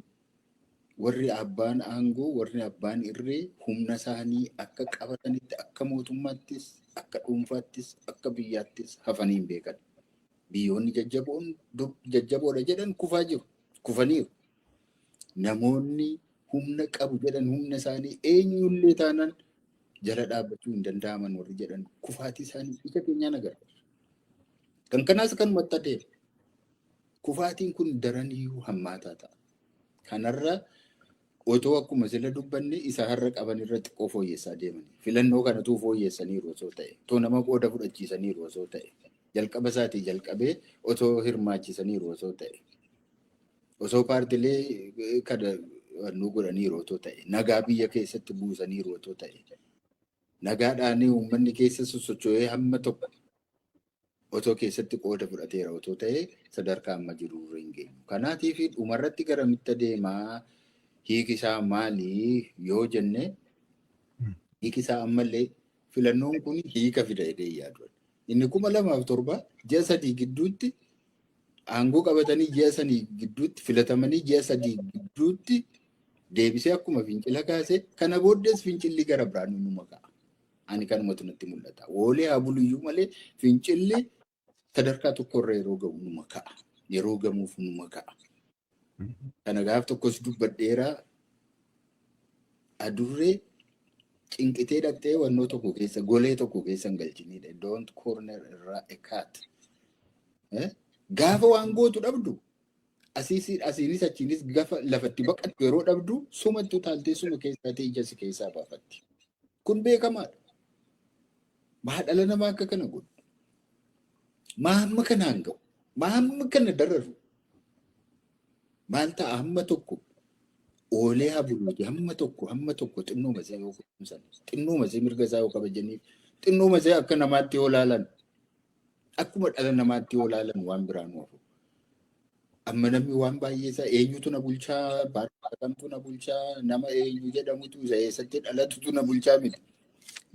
warri abbaan aangoo warri abbaan irree humna isaanii akka qabatanitti akka mootummaattis akka dhuunfaattis akka biyyaattis hafanii hin beekan. Biyyoonni jajjaboodha jedhan kufaa jiru kufaniiru. Namoonni humna qabu jedhan humna isaanii eenyullee taanaan jala dhaabbachuu hin danda'aman warri jedhan kufaatii isaanii ija keenyaan agarra. Kan kanaas kan maxxatee kufaatiin kun daraniyyuu hammaataa ta'a. Kanarra otoo akkuma sila dubbanne isa har'a qaban irratti xiqqoo fooyyessaa deemanii filannoo kanatu fooyyessaniiru osoo ta'e otoo nama qooda fudhachiisaniiru osoo ta'e jalqaba isaatii jalqabee otoo hirmaachisaniiru osoo ta'e osoo paartilee kada nu godhaniiru otoo ta'e nagaa biyya keessatti buusaniiru otoo ta'e nagaadhaan uummanni keessa sosocho'ee hamma tokko otoo keessatti qooda fudhateera otoo ta'e sadarkaa amma jiru hin geenyu. Kanaatiif dhumarratti garamitti deemaa hiiki isaa maalii yoo jenne hiiki isaa ammallee filannoon kun hiika fida jedhee yaadu. Inni 2007 ji'a 3 gidduutti aangoo qabatanii ji'a 3 gidduutti filatamanii ji'a 3 gidduutti deebisee akkuma fincila kaasee kana booddees fincilli gara biraan nu maqaa. Ani kanumatu natti mul'ata. Oolee haa buluyyuu malee fincilli sadarkaa tokkorra yeroo gahu numa ka'a. Yeroo gamuuf numa ka'a. Kana gaaf tokkos dubbadheeraa adurree cinqitee dhattee wannoo tokko keessa golee tokko keessa hin galchinidha. Don't corner irraa ekaat. Gaafa waan gootu dhabdu asiinis achiinis gaafa lafatti baqattu yeroo dhabdu sumattuu taaltee suma keessaa ta'e ija si keessaa baafatti. Kun beekamaadha. Dhala namaa akka kana godhu. Hamma kanaan ga'u. Hamma kana dararu. Maal ta'a hamma tokko oolee habuluuti hamma tokko xinnoo masee yoo kunuunsan xinnoo masee mirga isaa yoo kabajaniif xinnoo masee akka namaatti yoo laalan akkuma dhala namaatti yoo laalan waan biraan oofu. Amma namni waan baay'ee isaa eenyutu na bulchaa baadiyyaa na bulchaa nama eenyu jedhamutu isa eessatti dhalatutu na bulchaa miti.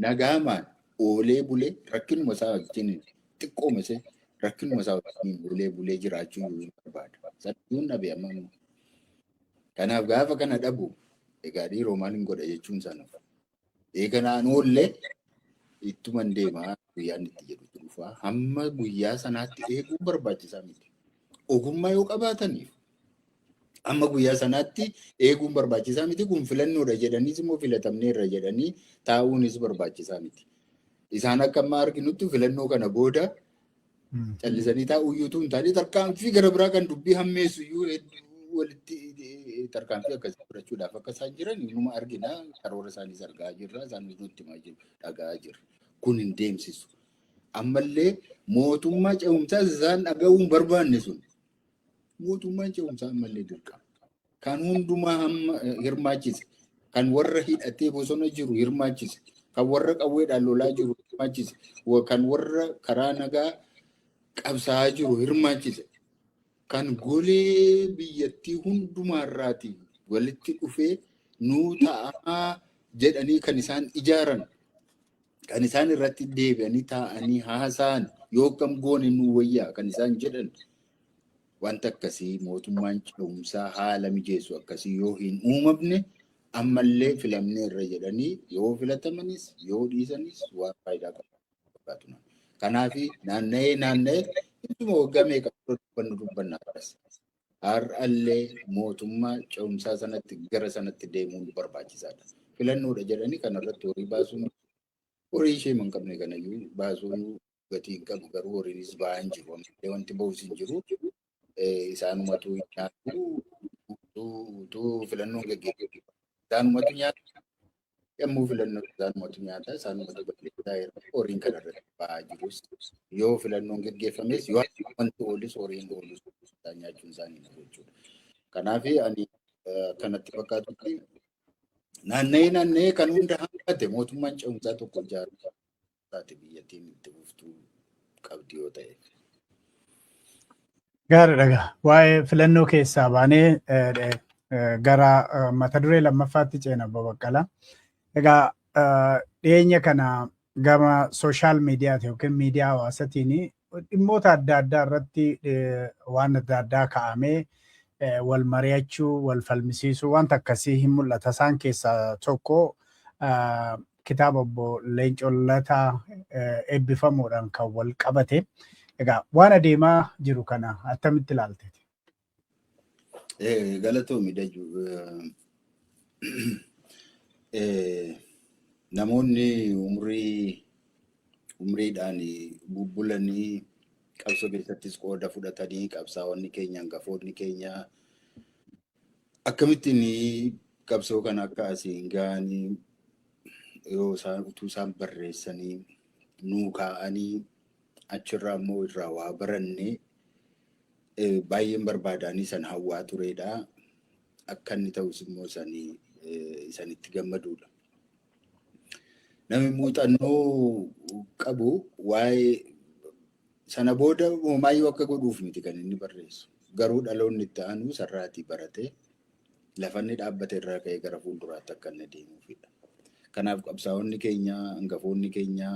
Nagaamaan oolee bulee rakkinuma isaa wajjin xiqqoo masee rakkinuma isaa wajjin bulee jiraachuu yoo barbaada. Sadduun nabe amma kanaaf gaafa kana dhabu egaa dhiiroo maal hin godha jechuun sana. Eeganaan oollee ittuman deemaa guyyaan itti jedhu dhufaa hamma guyyaa sanaatti eeguun barbaachisaa miti. Ogummaa yoo qabaataniif amma guyyaa sanaatti eeguun barbaachisaa miti. Kun filannoodha jedhaniis immoo filatamneerra jedhanii taa'uunis barbaachisaa miti. Isaan akka amma arginutti filannoo kana booda callisanii taa'uuyyuutu hin taane tarkaanfii gara biraa kan dubbii hammeessu iyyuu walitti tarkaanfii akkasii fudhachuudhaaf akka isaan jiran numa argina. Karoora isaaniis argaa jirra. Isaanis nutti himaa jiru dhagaa jirra. Kun hin deemsisu. Ammallee mootummaa ce'umsaas isaan dhaga'uu hin barbaanne sun mootummaan ce'umsaa ammallee dirqama. Kan hundumaa hamma hirmaachise. Kan warra hidhatee bosona jiru hirmaachise. Kan warra qawweedhaan lolaa jiru hirmaachise. Kan warra karaa nagaa qabsaa'aa jiru hirmaachise. Kan golee biyyattii hundumaarraati walitti dhufee nuu ta'aa jedhanii kan isaan ijaaran kan isaan irratti deebi'anii taa'anii haasa'an yoo kam goone nuu wayyaa kan isaan jedhan wanta akkasii mootummaan ce'umsaa haala mijeessu akkasii yoo hin uumamne ammallee filamneerra jedhanii yoo filatamanis yoo dhiisanis waan faayidaa qabu. Kanaaf naanna'ee ittuma waggaa meeqa dubbannaa taas har'allee mootummaa ce'umsaa sanatti gara sanatti deemuun barbaachisaadha. Filannoodha jedhanii kanarratti horii baasuun horii ishee hin qabne kanayyuu baasuun gatii hin qabu garuu horiinis ba'aa hin jiru. Wanti ba'us hin jiru. Isaanumatu nyaatu utuu filannoon gaggeeffamu isaanumatu nyaatu. Yommuu filannoo isaanumatu nyaata isaanumatu balleessaa horiin kanarratti ba'aa jirus yoo filannoon gaggeeffames yoo wanti oolis horiin oolus nyaachuun isaanii jechuudha. Kanaaf ani kanatti fakkaatutti naanna'ee kan hunda hambate mootummaan ce'umsaa tokko ijaaru taate biyyattiin itti fuftuu qabdi yoo ta'e. Gaariidha. Waa'ee filannoo keessaa baanee gara mata duree lammaffaatti ceena Baqqalaa. Egaa dhiyeenya kana gama sooshaal miidiyaati yookiin miidiyaa hawaasaatiin dhimmoota adda addaa irratti waan adda addaa kaa'amee wal mari'achuu, wal falmisiisuu wanta akkasii hin mul'ata. Isaan keessaa tokko kitaaba obbo Leencoo Lataa eebbifamuudhaan kan wal qabate. Egaa waan adeemaa jiru kana attamitti ilaalteeti? Galatoomi Dajju. Namoonni umriidhaan bubbulanii qabsoo keessattis qooda fudhatanii qabsaa'onni keenya hangafoonni keenya akkamittiin qabsoo kana akka asiin ga'anii yoo utuu isaan barreessanii nuu kaa'anii achirraa immoo irraa waa barannee baay'een barbaadanii san hawwaa turedha. Akka inni ta'us immoo isanitti gammaduudha. Namni muuxannoo qabu waa'ee sana booda hoomaayyuu akka godhuuf miti kan inni barreessu. Garuu dhaloonni itti aanu sarraatii baratee lafanni dhaabbate irraa ka'ee gara fuulduraatti akka inni deemuufidha. Kanaaf qabsaa'onni keenya hangafoonni keenya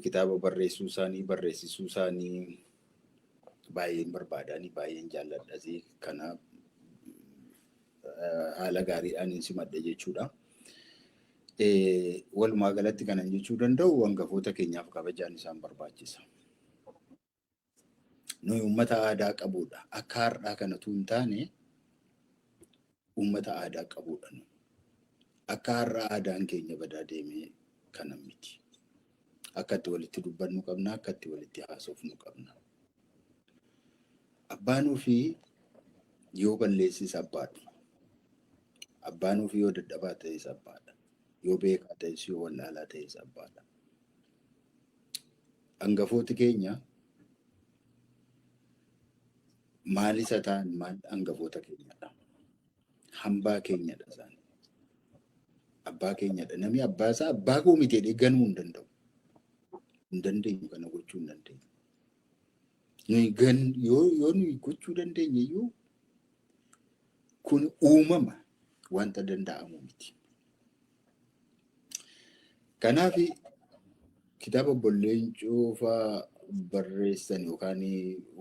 kitaaba barreessisuu isaanii baay'een barbaadanii baay'een jaalladhas kanaaf haala gaariidhaan hin simadhe jechuudha. Walumaa galatti kanan jechuu danda'u hangafoota keenyaaf kabajaan isaan barbaachisa. Nuyi uummata aadaa qabudha. Akka har'aa kanatu hin taane uummata aadaa qabudha. Akka har'aa aadaan keenya badaa deemee kana miti. Akka itti walitti dubbannu qabna, akka itti walitti haasofnu qabna. Abbaan ofii yoo balleessis abbaadha. Abbaan ofii yoo dadhabaa ta'es abbaadha. Yoo beekaa ta'es yoo wallaalaa ta'es abbaadha. Hangafooti keenya maal isa ta'an maal hangafoota keenyadha. Hambaa keenyadha isaan. Abbaa keenyadha. Namni abbaa isaa abbaa koo miti jedhee ganuu hin danda'u. Hin dandeenyu kana gochuu hin dandeenyu. Yoo nuyi gochuu dandeenye iyyuu kun uumama wanta danda'amu miti. Kanaaf kitaaba Obbo Leencoo fa'aa barreessan yookaan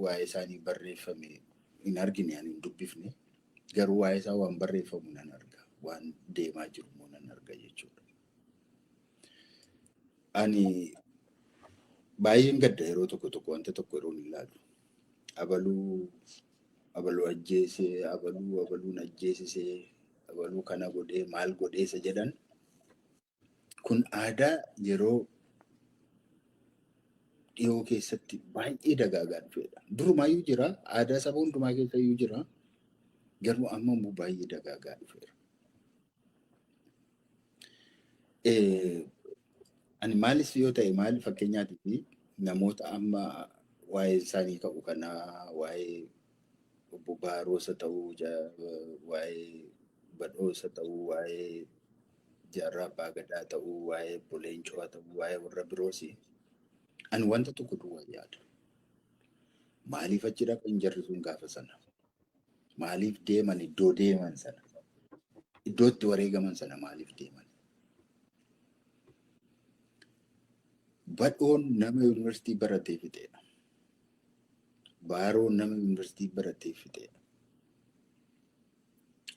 waa'ee isaanii barreeffame hin argine ani hin dubbifne garuu waa'ee isaa waan barreeffamu nan arga waan deemaa jiru immoo nan arga jechuudha. Ani baay'een gadda yeroo tokko wanta tokko yeroo hin ilaalu abaluu ajjeesee abaluun ajjeesisee abaluu kana godhee maal godheessa jedhan kun aadaa yeroo dhiyoo keessatti baay'ee dagaagaa dhufedha. Durumaayyuu jira, aadaa saba hundumaa keessayyuu jira, garuu amma immoo baay'ee dagaagaa dhufeera. Ani maalis yoo ta'e maal fakkeenyaatiif namoota amma waa'ee isaanii ka'u kanaa waa'ee obbo Baaroosa ta'uu, waa'ee Badhoosa ta'uu, waa'ee Jaarraa Abbaa Gadaa ta'uu, waa'ee Obbo Leencoo ta'uu, waa'ee warra biroos ani wanta tokko duwwaa yaada. Maaliif achi dhaqan jarri sun gaafa sana? Maaliif deeman iddoo deeman sana? Iddootti wareegaman sana maaliif deeman? Badhoon nama yuunivarsiitii baratee fixeedha. Baaroon nama yuunivarsiitii baratee fixeedha.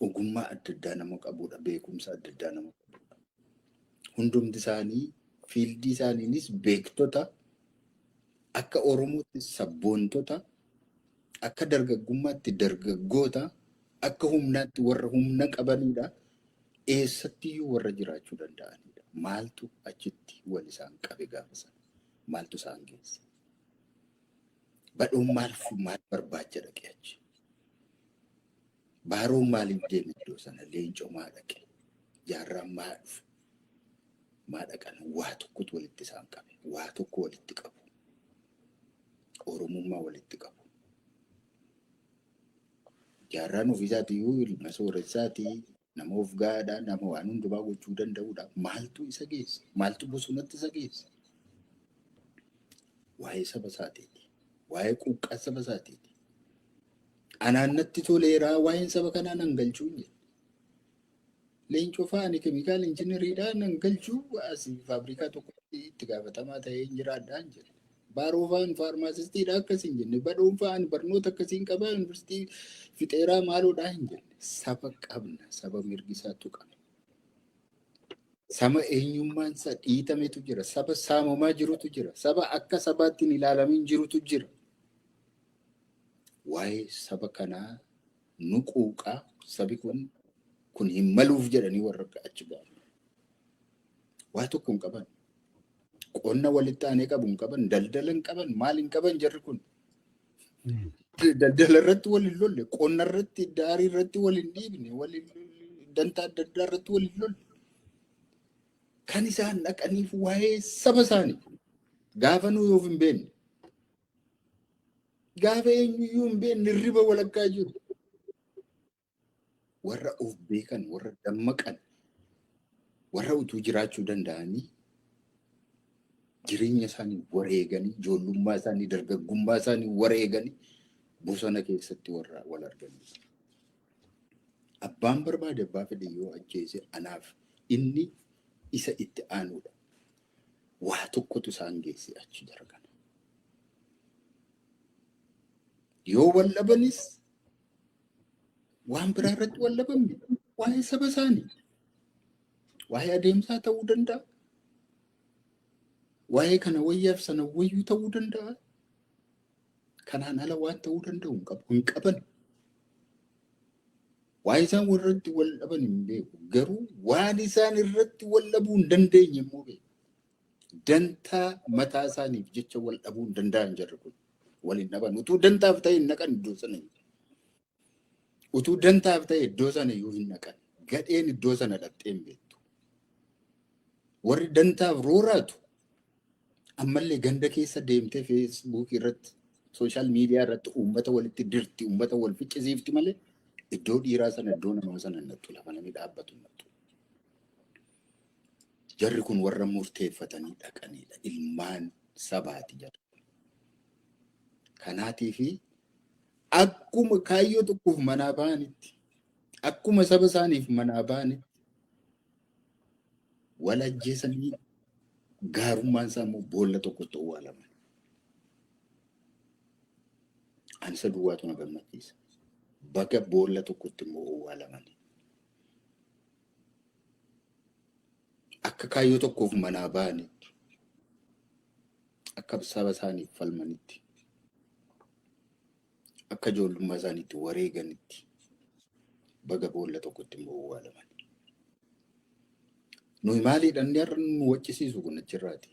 Ogummaa adda addaa nama qabudha. Beekumsa adda addaa nama qabudha. Hundumti isaanii fiildii isaaniinis beektota akka Oromootti sabboontota akka dargaggummaatti dargaggoota akka humnaatti warra humna qabanidha. Eessattiyyuu warra jiraachuu danda'anidha. Maaltu achitti wal isaan qabe gaafa sana? Maaltu isaan geesse? Badhoon maal barbaacha dhaqe achi? Baaroon maaliif deeme iddoo sana? Leencoo maa dhaqe? Jaarraan maa dhufe? Maa dhaqan? Waa tokkotu walitti isaan qabe. Waa tokko walitti qabu. Oromummaa walitti qabu. Jaarraan ofiisaatii ilma sooressaatii nama of gaadhaa nama waan hundumaa gochuu danda'udha. Maaltu isa geesse? Maaltu bosonatti isa geesse? Waa'ee saba isaatiiti. Waa'ee quuqqaa saba isaatiiti. Anaannatti toleeraa waa'een saba kanaa nan galchuu hin jedhe. Leencoo fa'aani keemikaala injineriidhaan nan galchuu asii faabrikaa tokkotti itti gaafatamaa ta'ee hin jiraadhaa hin jedhe. Baaroo fa'aan faarmaasistiidhaa akkasii hin jenne. Badhoon fa'aan barnoota akkasiin qabaa yuunivarsiitii fixeeraa maaloodhaa hin jenne. Saba qabna. Saba mirgisaatu qaba. Saba eenyummaan isaa dhiitametu jira. Saba saamamaa jirutu jira. Saba akka sabaatti hin ilaalamin jirutu jira. Waa'ee saba kanaa nu quuqaa sabi kun hin maluuf jedhanii warra achi gaafatan. Waa tokko hin qaban. Qonna walitti aanee qabu hin qaban. Daldala hin qaban. Maal hin qaban jarri kun? Daldala irratti wal hin lolle. Qonna irratti daarii irratti wal hin dhiibne. Dantaa adda addaa irratti wal hin lolle. Kan isaan dhaqaniif waa'ee saba isaanii gaafa nu yoo hin beekne gaafa eenyuyyuu hin beekne riba walakkaa jiru. Warra of beekan, warra dammaqan, warra utuu jiraachuu danda'anii jireenya isaanii wareeganii, ijoollummaa isaanii, dargaggummaa isaanii wareeganii bosona keessatti warra wal arganii. Abbaan barbaade abbaa fedhe yoo ajjeese anaaf inni isa itti aanuudha. Waa tokkotu isaan geesse achi dargana. Yoo wal dhabanis waan biraa irratti wal dhabamne waa'ee saba isaanii. Waa'ee adeemsaa ta'uu danda'a. Waa'ee kana wayyaaf sana wayyuu ta'uu danda'a. Kanaan ala waan ta'uu danda'u hin qaban. Waan isaan irratti wal dhaban hin beeku. Garuu waan isaan irratti wal dhabuu hin dandeenye immoo beeku. Dantaa mataa isaaniif jecha wal dhabuu hin danda'an jarri kun. Waliin dhaban. Utuu dantaaf ta'e hin naqan iddoo sana. Utuu dantaaf ta'e iddoo sana iyyuu hin naqan. Gadheen iddoo sana dhaqxee hin beektu. Warri dantaaf rooraatu ammallee ganda keessa deemtee feesbuukii irratti, sooshaal miidiyaa irratti uummata walitti dirti, uummata wal ficcisiifti malee iddoo dhiiraa sana iddoo namaa sana nattu lafa namni dhaabbatu nattu. Jarri kun warra murteeffatanii dhaqanidha. Ilmaan sabaati jarri. Kanaatiifi akkuma kaayyoo tokkoof manaa ba'anitti, akkuma saba isaaniif manaa ba'anitti wal ajjeesanii gaarummaan isaa immoo boolla tokkotti owwaalaman. Ansa duwwaatu na gammachiisa. Baga boolla tokkotti immoo owwaalaman. Akka kaayyoo tokkoof manaa ba'anitti, akka saba isaaniif falmanitti, akka ijoollummaa isaaniitti wareeganitti baga boolla tokkotti immoo owwaalaman. Nuyi maaliidhaan har'a nu waccisiisu kun achirraati.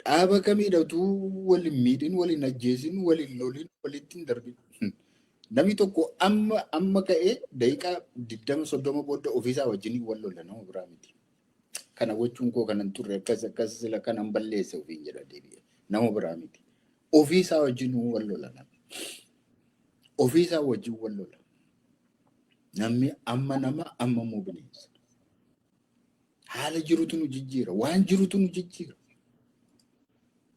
Dhaaba kamiidhatu waliin miidhin, waliin ajjeesin, waliin loliin, walitti hin darbin. Namni tokko amma ka'ee daqiiqaa 20-30 booda ofiisaa wajjin wal lola nama biraa miti. Kana gochuun koo kanan turre akkas sila kanan balleesse ofiin jedha deebi'e. Nama biraa miti. Ofiisaa wajjin wal lola nama. Ofiisaa wajjin wal lola. Namni amma nama amma immoo bineensa. Haala jirutu nu jijjiira. Waan jirutu nu jijjiira.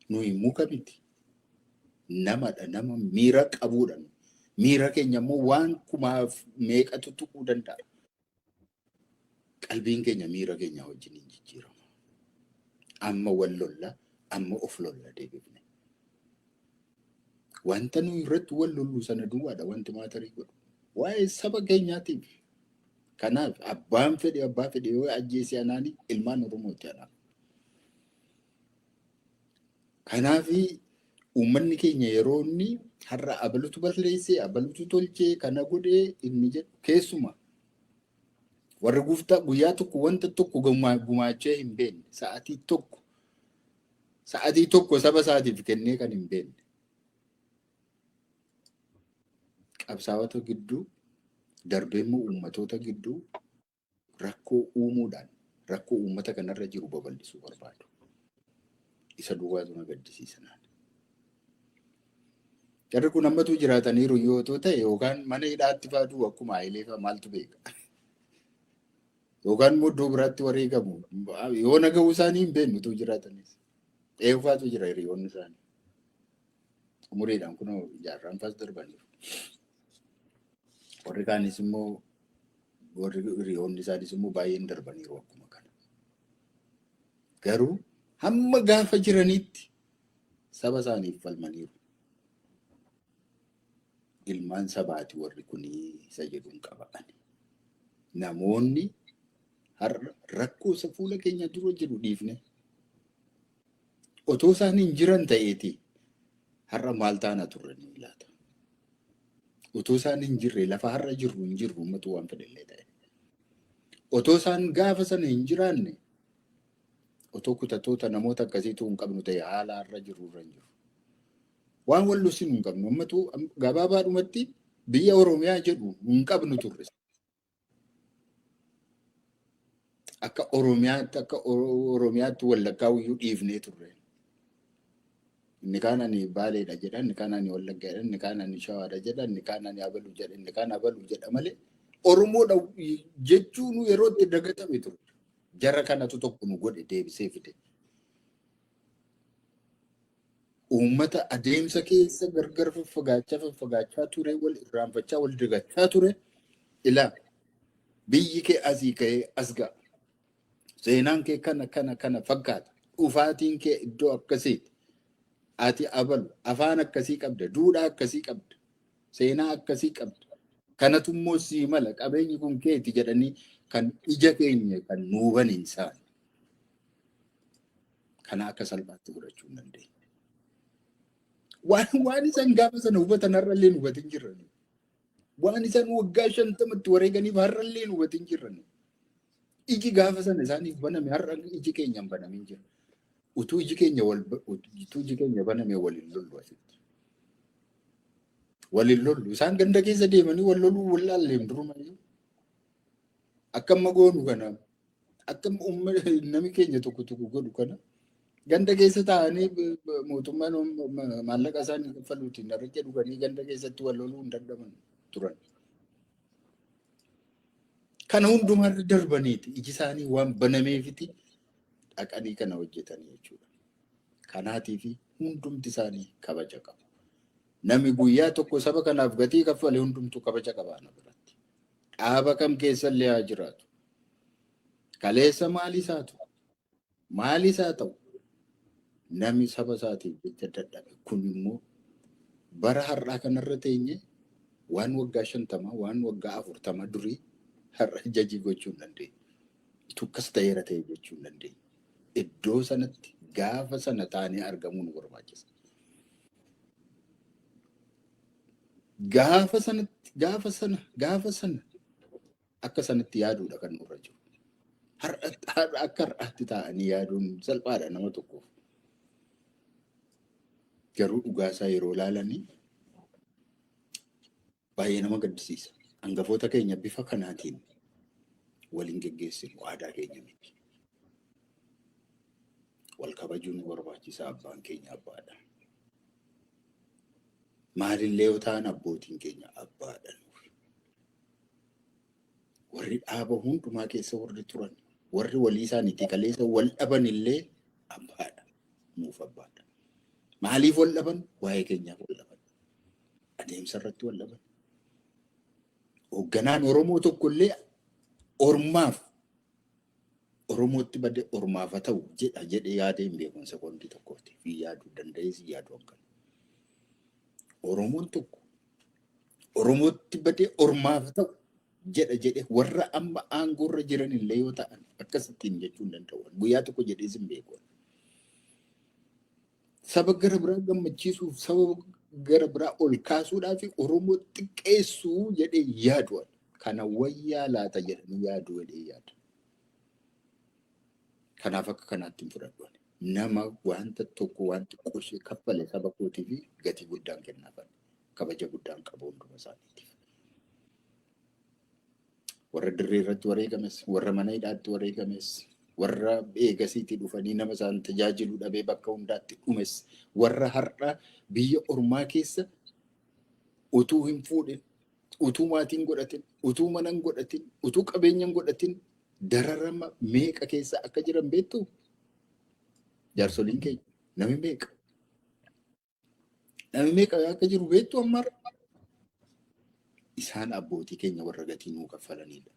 Nuyi muka miti. Namadha. Nama miira qabuudha. Miira keenya immoo waan kumaaf meeqatu tuquu danda'a. Qalbiin keenya miira keenya wajjin hin jijjiiramu. Amma wal lolla, amma of lolla deebifne. Wanta nuyi irratti wal lollu sana duwwaadha wanti maatarii godhu. Waa'ee saba keenyaatiif. Kanaaf abbaan fedhe yoo ajjeese anaani ilmaan Oromooti anaaf. Kanaafi uummanni keenya yeroo inni har'a abalutu balleessee, abalutu tolchee, kana godhee inni jedhu keessuma. Warri guyyaa tokko wanta tokko gumaachee hin beekne sa'aatii tokko saba isaatiif kennee kan hin beekne. Qabsaa'ota gidduu darbee immoo uummatoota gidduu rakkoo uumuudhaan rakkoo uummata kanarra jiru babal'isuu barbaadu. Isa duwwaatu na gaddisiisanaan. Jarri kun ammatu jiraataniiru yoo ta'e yookaan mana hidhaatti faaduu akkuma Hayilee fa'aa maaltu beeka. Yookaan immoo iddoo biraatti wareegamu. Yoo nagahuu isaanii hin beeknu utuu jiraatanis. Eegufaatu jira hiriyoonni isaanii. Umuriidhaan kunoo jaarraan faas darbaniiru. Warri kaanis immoo warri hiriyoonni isaanis immoo baay'een darbaniiru akkuma kana. Garuu hamma gaafa jiranitti saba isaaniif falmaniiru. Ilmaan sabaati warri kunii isa jedhuun qaba'an. Namoonni har'a rakkoo isa fuula keenya dura jiru dhiifne otoo isaan hin jiran ta'eeti har'a maal taana turranii laata. Otoo isaan hin jirre lafa har'a jirru hin jirru ummatu waan fedhallee ta'e. Otoo isaan gaafa sana hin jiraanne otoo kutatoota namoota akkasiitu hin qabnu ta'e haala har'a jirru irra hin jiru. Waan wal lusin hin qabnu ummatu gabaabaadhumatti biyya Oromiyaa jedhu hin qabnu turre. Akka Oromiyaatti wallaggaa iyyuu dhiifnee turre. Inni kaan ani Baaleedha jedha, inni kaan ani Wallaggaadha, inni kaan ani Shawaadha jedha, inni kaan ani Abaluu jedha, inni kaan Abaluu jedha malee Oromoodha jechuun yeroo itti dagatame ture. Jarra kanatu tokko nu godhe deebisee fide. Uummata adeemsa keessa gargar faffagaachaa ture, wal irraanfachaa, wal dagachaa ture. Ilaa biyyi kee asii ka'ee as ga'a. Seenaan kee kana fakkaata. Dhufaatiin kee iddoo akkasiiti. Ati Abalu afaan akkasii qabda, duudhaa akkasii qabda, seenaa akkasii qabda. Kanatu immoo sii mala qabeenyi kun keeti jedhanii kan ija keenya kan nuuban isaan. Kana akka salphaatti godhachuu hin dandeenye. Waan isaan gaafa sana hubatan har'allee hubatin jirran. Waan isaan waggaa 50tti wareeganiif har'allee hubatin jirran. Iji gaafa sana isaaniif baname har'a iji keenya hin banamin jira. Utuu iji keenya baname waliin lollu asitti. Waliin lollu isaan ganda keessa deemanii wal loluu wallaalleem durumayyuu. Akkamma goonu kana akkam namni keenya tokko godhu kana ganda keessa taa'anii mootummaan maallaqa isaanii kaffaluutiin darajja dhuganii ganda keessatti wal loluu hin dadhaban turan. Kana hundumarra darbaniiti iji isaanii waan banameefiti dhaqanii kana hojjetanii jechuudha. Kanaatiif hundumti isaanii kabaja qabu. Namni guyyaa tokko saba kanaaf gatii kaffale hundumtuu kabaja qabaana biratti. Dhaaba kam keessallee haa jiraatu. Kaleessa maaliis haa ta'u namni saba isaatiif jecha dadhabe kun immoo bara har'aa kanarra teenye waan waggaa 50 waan waggaa 40 durii har'a jajii gochuu hin dandeenye. Tukkas ta'eera ta'e jechuu hin dandeenye. Iddoo sanatti gaafa sana taanee argamuu nu barbaachisa. Gaafa sana akka sanatti yaaduudha kan nurra jiru. Har'a akka har'aatti taa'anii yaaduun salphaadha nama tokkoof. Garuu dhugaasaa yeroo ilaalanii baay'ee nama gaddisiisa. Hangafoota keenya bifa kanaatiin waliin geggeessinu aadaa keenya miti. Wal kabajuun nu barbaachisa abbaan keenya abbaadha. Maalillee yoo ta'an abbootiin keenya abbaadha. Warri dhaaba hundumaa keessa warri turan warri walii isaaniitii kaleessa wal dhaban illee abbaadha. Nuuf abbaadha. Maaliif wal dhaban? Waa'ee keenyaaf wal dhaban. Adeemsa irratti wal dhaban. Hoogganaan Oromoo tokkollee Oromootti badee ormaaf haa ta'u jedhee yaadee hin beekun sekoondii tokkooti fi yaaduu danda'ees yaaduu akka. Oromoon tokko Oromootti badee ormaaf haa ta'u jedhe warra amma aangoorra jiran illee yoo ta'an akkasittiin jechuu hin danda'u. Guyyaa tokko jedhees hin beeku. Saba gara biraa gammachiisuuf saba gara biraa ol kaasuudhaaf Oromoo xiqqeessuu jedhee yaadu. Kana wayyaa laata jedhanii yaadu jedhee yaada. Kanaaf akka kanaatti hin fudhadhu. Nama wanta tokko wanta qoshee kaffale saba kootiif gatii guddaan kennaaf. Kabaja guddaan qabu hunduma isaaniitiif. Warra dirree irratti wareegames, warra mana hidhaatti wareegames, warra eegasiitii dhufanii nama isaan tajaajiluu dhabee bakka hundaatti dhumes, warra har'a biyya ormaa keessa utuu hin fuudhin, utuu maatiin godhatin, utuu mana hin godhatin, utuu qabeenya hin godhatin dararama meeqa keessa akka jiran beektu? Jaarsoliin keenya nami meeqa? Nami meeqa akka jiru beektu ammarra? Isaan abbootii keenya warra gatii nuu kaffalanidha.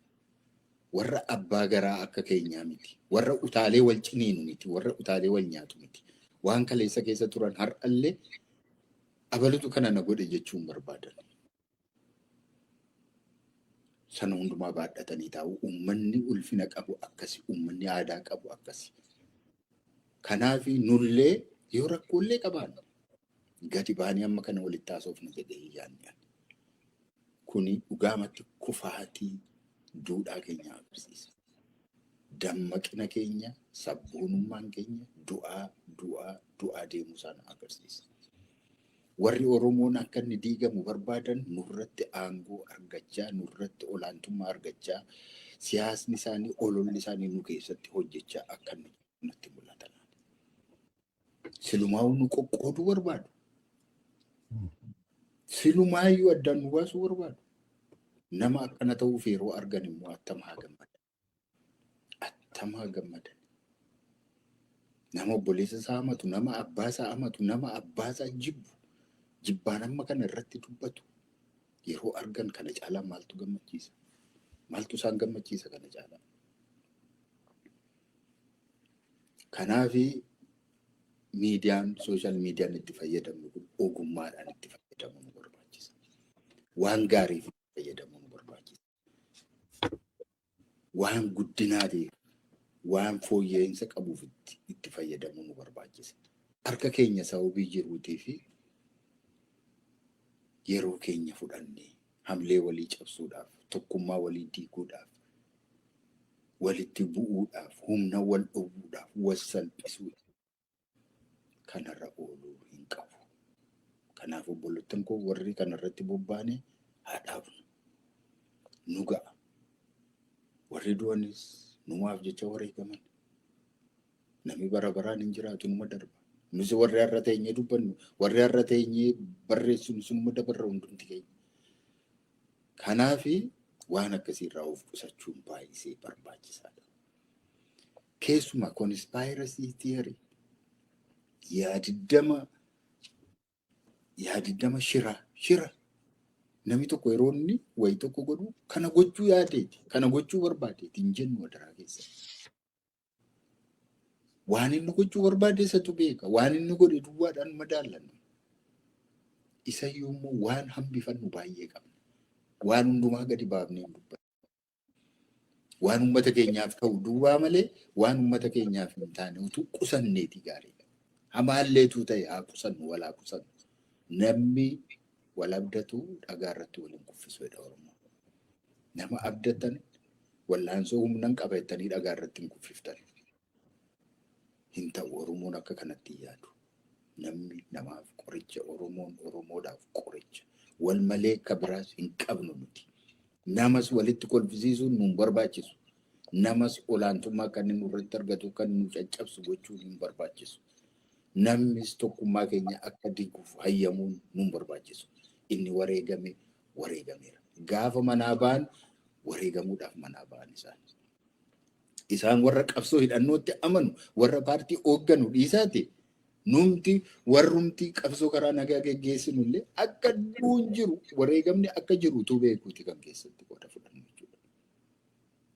Warra abbaa garaa akka keenyaa miti. Warra utaalee wal ciniinu miti. Warra utaalee wal nyaatu miti. Waan kaleessa keessa turan har'allee abalutu kana na godhe jechuun barbaadan. Sana hundumaa baadhatanii taa'u. Uummanni ulfina qabu akkasi. Uummanni aadaa qabu akkasi. Kanaaf nullee yoo rakkoolee qabaanne gadi baanii amma kana walitti haasofna jedhee yaadne. Kuni dhugaamatti kufaatii duudhaa keenya agarsiisa. Dammaqina keenya, sabboonummaan keenya du'aa deemuu sana agarsiisa. Warri Oromoon akka inni diigamu barbaadan nurratti aangoo argachaa, nurratti olaantummaa argachaa, siyaasni isaanii, ololli isaanii nu keessatti hojjechaa akka nutti mul'atan. Silumaa'uu nu qoqqooduu barbaadu. Silumaayyuu addaan nu baasuu barbaadu. Nama akkana ta'uuf yeroo argan immoo attamaa gammadan. Attamaa gammadan. Nama obboleessa isaa amatu, nama abbaa isaa amatu, nama abbaa isaa jibbu. Jibbaan amma kana irratti dubbatu. Yeroo argan kana caalaa maaltu gammachiisa? Maaltu isaan gammachiisa kana caalaa? Kanaaf miidiyaan, sooshaal miidiyaan itti fayyadamnu kun ogummaadhaan itti fayyadamuu nu barbaachisa. Waan gaariif fayyadamuu nu barbaachisa. Waan guddinaatiif, waan fooyya'insa qabuuf itti fayyadamuu nu barbaachisa. Harka keenya sababii jiruutii fi yeroo keenya fudhannee hamlee walii cabsuudhaaf, tokkummaa walii diiguudhaaf, walitti bu'uudhaaf, humna wal dhowwuudhaaf, wal salphisuudhaaf kanarra ooluu hin qabu. Kanaaf obbolottan koo warri kanarratti bobbaane haa dhaabnu. Nu ga'a. Warri du'anis numaaf jecha wareegaman. Namni bara baraan hin jiraatu numa darba. Nus warri har'a teenyee dubbannu, warri har'a teenyee barreessinu sunuma dabarra hundumti keenya. Kanaaf waan akkasiirraa of qusachuun baay'isee barbaachisaadha. Keessumaa conspiracy theory yaadiddama shira namni tokko yeroo inni wayi tokko godhu kana gochuu yaadeeti, kana gochuu barbaadeeti hin jennu wadaraa keessa. Waan inni gochuu barbaade isatu beeka. Waan inni godhe duwwaadhaan madaalannu. Isayyuu immoo waan hambifannu baay'ee qabna. Waan hundumaa gadi baafnee hin dubbannu. Waan uummata keenyaaf ta'u duwwaa malee waan uummata keenyaaf hin taane utuu qusanneeti gaariidha. Hamaalleetu ta'e haa qusannu, wal haa qusannu. Namni wal abdatu dhagaa irratti waliin kuffisuudha Oromoo. Nama abdatan wallaansoo humnan qabatanii dhagaa irratti hin kuffiftan. Hin ta'u Oromoon akka kanatti yaadu. Namni namaaf qoricha, Oromoon Oromoodhaaf qoricha. Wal malee akka biraas hin qabnu nuti. Namas walitti kolfisiisuun nu barbaachisu. Namas olaantummaa kan inni irratti argatu kan nu caccabsu gochuun hin barbaachisu. Namnis tokkummaa keenya akka diiguuf hayyamuun nu barbaachisu. Inni wareegameera. Gaafa manaa ba'an wareegamuudhaaf manaa ba'an isaan. Isaan warra qabsoo hidhannootti amanu, warra paartii hoogganu dhiisaati. Numti warrumti qabsoo karaa nagaa geggeessinu illee akka duun jiru, wareegamni akka jiru utuu beekuuti kan keessatti qooda fudhannu jechuudha.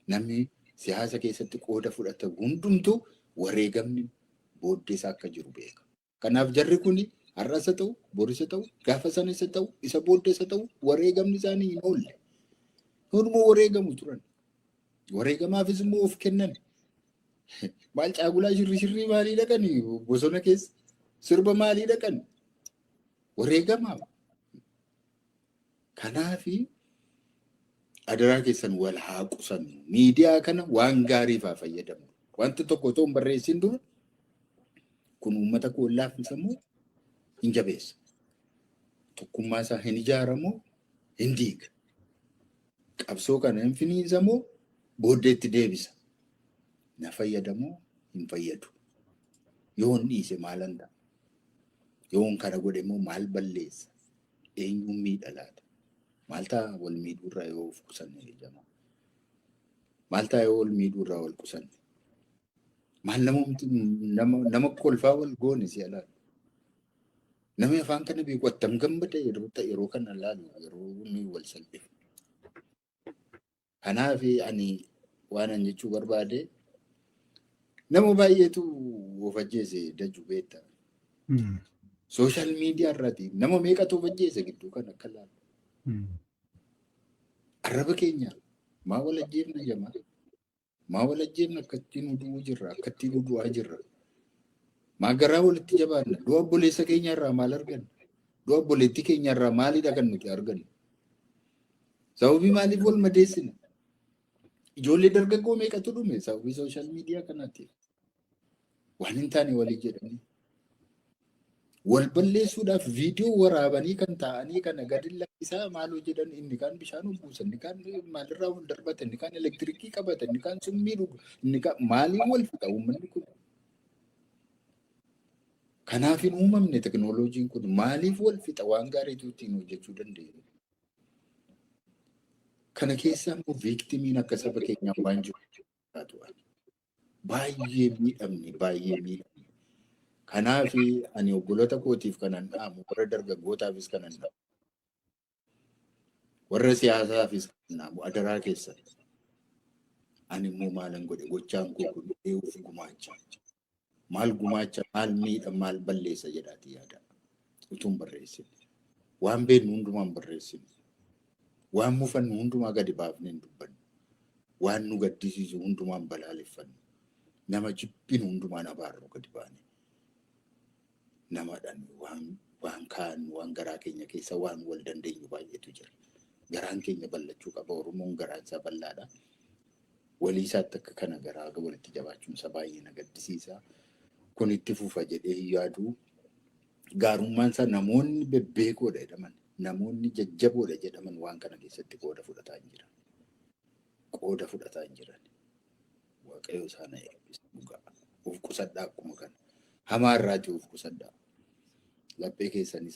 Namni siyaasa keessatti qooda fudhata hundumtuu wareegamni booddeesaa akka jiru beeka. Kanaaf jarri kuni har'as haa ta'u, boris haa ta'u, gaafa sanis haa ta'u, isa booddees haa ta'u, wareegamni isaanii hin oolle. Hundumaa wareegamu turan. Wareegamaafis immoo of kennan. Maal caagulaa shirrii maalii dhaqani bosona keessa? Sirba maalii dhaqan? Wareegamaaf. Kanaafi adaraa keessan wal haa qusannu. Miidiyaa kana waan gaariif haa fayyadamnu. Wanti tokko otoo hin barreessin dura kun uummata koo laaffisamoo hin jabeessa. Tokkummaa isaa hin ijaaramoo hin diiga. Qabsoo kana hin finiinsamoo booddeetti deebisa. Na fayyadamoo hin fayyadu. Yoon dhiise maalan ta'a? Yoon kana godhe immoo maal balleessa? Eenyuun miidha laata? Maal ta'a wal miidhuurraa yoo of qusanne jedhama? Maal ta'a yoo wal miidhuurraa wal qusanne? Maal nama kolfaa wal goone si alaala? Namni afaan kana beeku attam gammada yeroo kana laalu yeroo inni wal salphifu. Kanaaf ani waan an jechuu barbaade nama baay'eetu of ajjeese dajju beekta. Sooshaal miidiyaa irratti nama meeqatu of ajjeese gidduu kan akka laalu. Arraba keenya maa wal ajjeefna jamaa? Maa wal ajjeefna akkatti nu du'uu jirra? Akkatti nu du'aa jirra? Maa garaa walitti jabaanna? Du'a obboleessa keenya irraa maal arganna? Du'a obboleettii keenya irraa maalidha kan nuti argannu? Sababii maaliif wal madeessina? Ijoollee dargaggoo meeqatu dhume sababii sooshaal miidiyaa kanaatiif? Waan hin taane walii jedhanii. Wal balleessuudhaaf viidiyoo waraabanii kan taa'anii kana gadi lakkisaa maaloo jedhan inni kaan bishaan buusan, inni kaan maalirraa wal darbatan, inni kaan elektirikii qabatan, inni kaan summii dhugu, inni kaan maaliin wal fixa uummanni kun? Kanaaf hin uumamne teknooloojiin kun maaliif wal fixa waan gaariitu ittiin hojjechuu dandeenya? Kana keessaa immoo viiktimiin akka saba keenyaa waan jiru baay'ee miidhamne. Kanaaf ani obboloota kootiif kanan dhaamu, warra dargaggootaafis kanan dhaamu, warra siyaasaafis kanan dhaamu adaraa keessatti. Ani immoo maalan godhe gochaan koo kun eeguuf gumaacha. Maal gumaacha, maal miidha, maal balleessa jedhaati yaada. Utuun barreessine. Waan beeknu hundumaan barreessine. Waan mufannu hundumaa gadi baafnee hin dubbannu. Waan nu gaddisiisu hundumaan balaaleffannu. Nama jibbinu hundumaan abaarru gadi baane. Namadhaan waan waan kaan waan garaa keenya keessa waan wal dandeenyu baay'eetu jira. Garaan keenya bal'achuu qaba. Oromoon garaan isaa bal'aadha. Walii isaatti akka kana garaa walitti jabaachuun isa baay'ee na gaddisiisa. Kun itti fufa jedhee yaadu gaarummaan isaa namoonni bebbeekoodha jedhaman, namoonni jajjaboodha jedhaman waan kana keessatti qooda fudhataa hin jiran. Qooda fudhataa hin jiran. Waaqayyo isaan eebbisu. Of qusadhaa akkuma kana. Hamaa irraatii of qusadhaa. Laphee keessanii